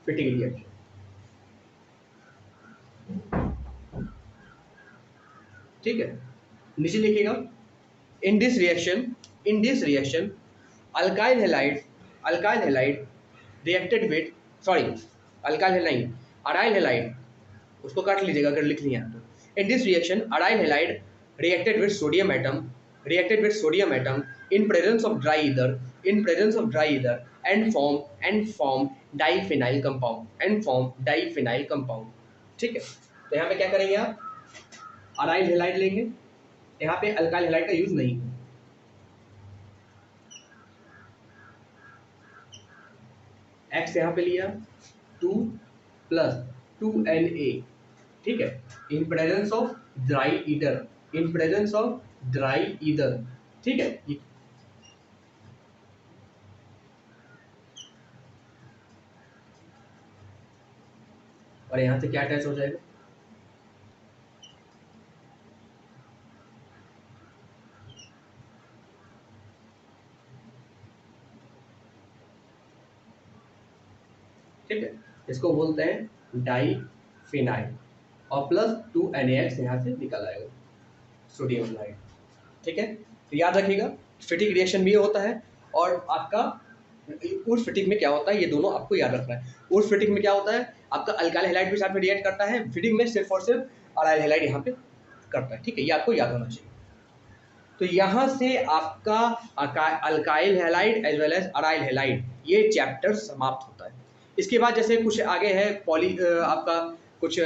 फिटिक रिएक्शन, ठीक है, नीचे लिखिएगा, in this reaction alkyl halide reacted with, sorry alkyl halide, aryl halide, उसको काट लीजिएगा अगर लिख लिया तो, in this reaction aryl halide reacted with sodium atom in presence of dry ether and form diphenyl compound, ठीक है। तो यहाँ पे क्या करेंगे आप, अराइल हैलाइड लेंगे, यहाँ पे अल्काइल हैलाइड का यूज नहीं है, X यहाँ पे लिया 2 + 2Na, ठीक है, in presence of dry ether, ठीक है, और यहाँ से क्या अटैच हो जाएगा, ठीक है, इसको बोलते हैं डाइफिनाइल, और +2NaX यहाँ से निकल आएगा, सोडियम हाइड्राइड, ठीक है। तो याद रखिएगा फिटिक रिएक्शन भी होता है, और आपका उस फिटिक में क्या होता है, ये दोनों आपको याद रखना है। उस फिटिक में क्या होता है, आपका अल्काइल हैलाइड भी साथ में रिएक्ट करता है, फिटिक में सिर्फ और सिर्फ अराइल हैलाइड यहाँ पे करता है, ठीक है, ये आपको याद होना चाहिए। तो यहाँ से आपका alkyl halide as well as aryl halide ये चैप्टर समाप्त होता है। इसके बाद जैसे कुछ आगे है आपका कुछ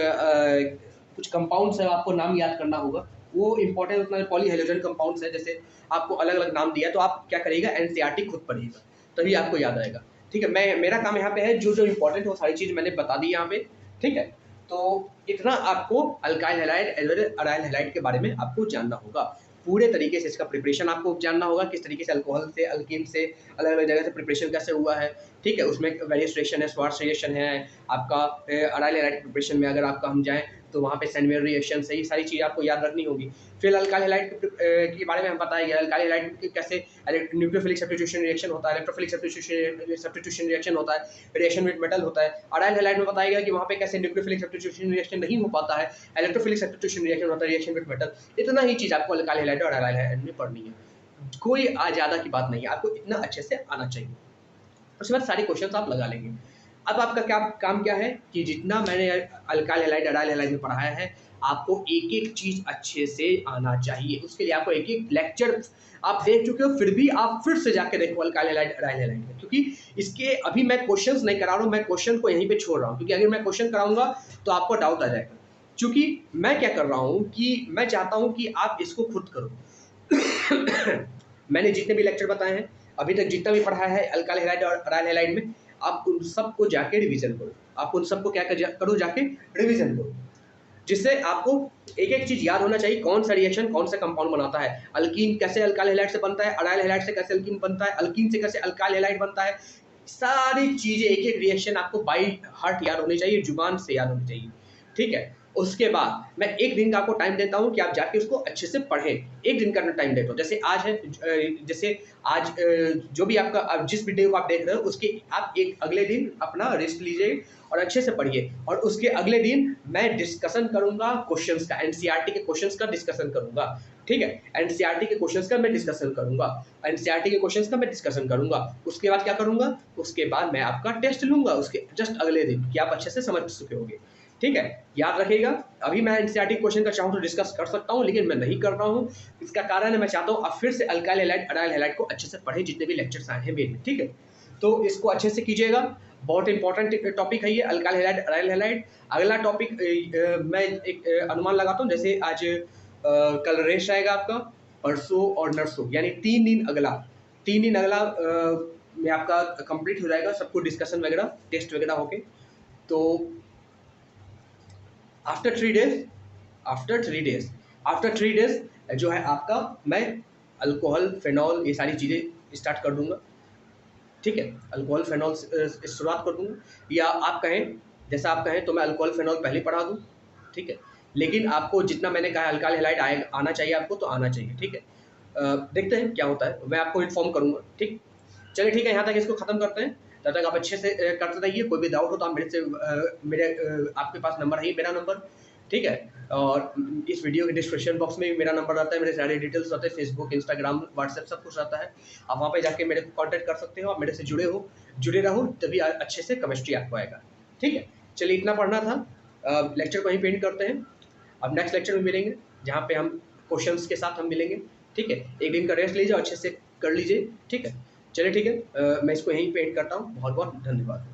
कंपाउंड्स है, आपको नाम याद करना होगा, वो इंपॉर्टेंट उतना पॉली हेलोजन कंपाउंड्स है, जैसे आपको अलग अलग नाम दिया, तो आप क्या करिएगा, एनसीईआरटी खुद पढ़िएगा तभी आपको याद आएगा, ठीक है। मेरा काम यहाँ पे है जो जो इंपॉर्टेंट है वो सारी चीज़ मैंने बता दी यहाँ पे, ठीक है। तो इतना आपको alkyl halide as well as aryl halide के बारे में आपको जानना होगा। पूरे तरीके से इसका प्रिपरेशन आपको जानना होगा, किस तरीके से अल्कोहल से, अल्कीन से, अलग अलग जगह से प्रिपरेशन कैसे हुआ है, ठीक है। उसमें वेरियस रिएक्शन है, स्वार्ट्स रिएक्शन है आपका, अराइल हैलाइड प्रिपरेशन में अगर आपका हम जाएँ तो वहाँ पे सैंडवेयर रिएक्शन से, ये सारी चीज़ें आपको याद रखनी होगी। फिर अल्काइल हैलाइड के बारे में हम बताया गया, अल्काइल हैलाइड कैसे न्यूक्लियोफिलिक सब्स्टिट्यूशन रिएक्शन होता है, इलेक्ट्रोफिलिक सब्स्टिट्यूशन रिएक्शन होता है, रिएक्शन विद मेटल होता है। अराइल हैलाइड में बताया गया कि वहाँ पे कैसे न्यूक्लियोफिलिक सब्स्टिट्यूशन रिएक्शन नहीं हो पाता है, इलेक्ट्रोफिलिक सब्स्टिट्यूशन रिएक्शन होता है, रिएक्शन विद मेटल। इतना ही चीज़ आपको अल्काइल हैलाइड और अराइल हैलाइड में पढ़नी है, कोई ज़्यादा की बात नहीं है, आपको इतना अच्छे से आना चाहिए। उसके बाद सारे क्वेश्चंस आप लगा लेंगे। अब आपका क्या काम क्या है कि जितना मैंने अल्काइल हैलाइड, अराइल हैलाइड में पढ़ाया है, आपको एक-एक चीज़ अच्छे से आना चाहिए। उसके लिए आपको एक-एक लेक्चर आप देख चुके हो, फिर भी आप फिर से जाके देखो अल्काइल हैलाइड, अराइल हैलाइड में, क्योंकि इसके अभी मैं क्वेश्चंस नहीं करा रहा हूँ, मैं क्वेश्चन को यहीं पे छोड़ रहा हूँ, क्योंकि अगर मैं क्वेश्चन कराऊंगा तो आपको डाउट आ जाएगा। क्योंकि मैं क्या कर रहा हूँ कि मैं चाहता हूँ कि आप इसको खुद करो। मैंने जितने भी लेक्चर बताए हैं, अभी तक जितना भी पढ़ा है अल्काइल हैलाइड और अराइल हैलाइड में, आप उन सबको जाके रिवीजन करो। आप उन सबको क्या करो, जाके रिवीजन करो, जिससे आपको एक-एक चीज़ याद होना चाहिए, कौन सा रिएक्शन कौन सा कंपाउंड बनाता है, अल्कीन कैसे अल्काइल हैलाइड से बनता है, अराइल हैलाइड से कैसे अल्कीन बनता है, अल्कीन से कैसे अल्काइल हैलाइड बनता है। सारी चीज़ें, एक-एक रिएक्शन आपको बाय हार्ट याद होनी चाहिए, जुबान से याद होनी चाहिए, ठीक है। उसके बाद मैं 1 दिन का आपको टाइम देता हूँ कि आप जाके उसको अच्छे से पढ़ें। 1 दिन का टाइम देता हूँ। जैसे आज है, जैसे आज जो भी आपका, आप जिस वीडियो को आप देख रहे हो उसके आप एक अगले दिन अपना रेस्ट लीजिए और अच्छे से पढ़िए, और उसके अगले दिन मैं डिस्कशन करूँगा क्वेश्चंस का, एनसीईआरटी के क्वेश्चंस का डिस्कशन करूँगा, ठीक है। एनसीईआरटी के क्वेश्चंस का मैं डिस्कशन करूँगा, एनसीईआरटी के क्वेश्चंस का मैं डिस्कशन करूँगा। उसके बाद क्या करूँगा, उसके बाद मैं आपका टेस्ट लूँगा उसके जस्ट अगले दिन, कि आप अच्छे से समझ चुके होंगे, ठीक है। याद रखिएगा, अभी मैं एनसीईआरटी क्वेश्चन का चाहूँ तो डिस्कस कर सकता हूँ, लेकिन मैं नहीं कर रहा हूँ। इसका कारण है, मैं चाहता हूँ आप फिर से अल्काइल हैलाइड, अराइल हैलाइड को अच्छे से पढ़ें, जितने भी लेक्चर्स आए हैं मेरे, ठीक है। तो इसको अच्छे से कीजिएगा, बहुत इंपॉर्टेंट टॉपिक है ये अल्काइल हैलाइड, अराइल हैलाइड। अगला टॉपिक मैं एक अनुमान लगाता हूँ, जैसे आज कल रेस्ट रहेगा आपका, परसों और नरसों, यानी 3 दिन अगला, 3 दिन अगला में आपका कंप्लीट हो जाएगा, सबको डिस्कशन वगैरह, टेस्ट वगैरह होके। तो आफ्टर 3 डेज जो है आपका, मैं अल्कोहल, फेनॉल, ये सारी चीज़ें स्टार्ट कर दूंगा, ठीक है। अल्कोहल, फेनॉल शुरुआत कर दूंगा, या आप कहें, जैसा आप कहें तो मैं अल्कोहल, फेनॉल पहले पढ़ा दूँ, ठीक है। लेकिन आपको जितना मैंने कहा अल्काइल हैलाइड आना चाहिए आपको, तो आना चाहिए, ठीक है। देखते हैं क्या होता है, मैं आपको इन्फॉर्म करूँगा, ठीक। चलिए ठीक है, यहाँ तक इसको ख़त्म करते हैं। तब तक आप अच्छे से करते रहिए। कोई भी डाउट हो तो आप मेरे से आपके पास नंबर है ही, मेरा नंबर, ठीक है। और इस वीडियो के डिस्क्रिप्शन बॉक्स में भी मेरा नंबर रहता है, मेरे सारे डिटेल्स रहते हैं, फेसबुक, इंस्टाग्राम, व्हाट्सएप सब कुछ रहता है। आप वहाँ पे जाके मेरे को कॉन्टैक्ट कर सकते हो, आप मेरे से जुड़े रहो, तभी अच्छे से केमिस्ट्री आपको आएगा, ठीक है। चलिए इतना पढ़ना था, लेक्चर को यहीं पेंड करते हैं। अब नेक्स्ट लेक्चर में मिलेंगे, जहाँ पे हम क्वेश्चंस के साथ हम मिलेंगे, ठीक है। 1 दिन का रेस्ट लीजिए, अच्छे से कर लीजिए, ठीक है। चलिए ठीक है, मैं इसको यहीं पे एंड करता हूँ। बहुत बहुत धन्यवाद।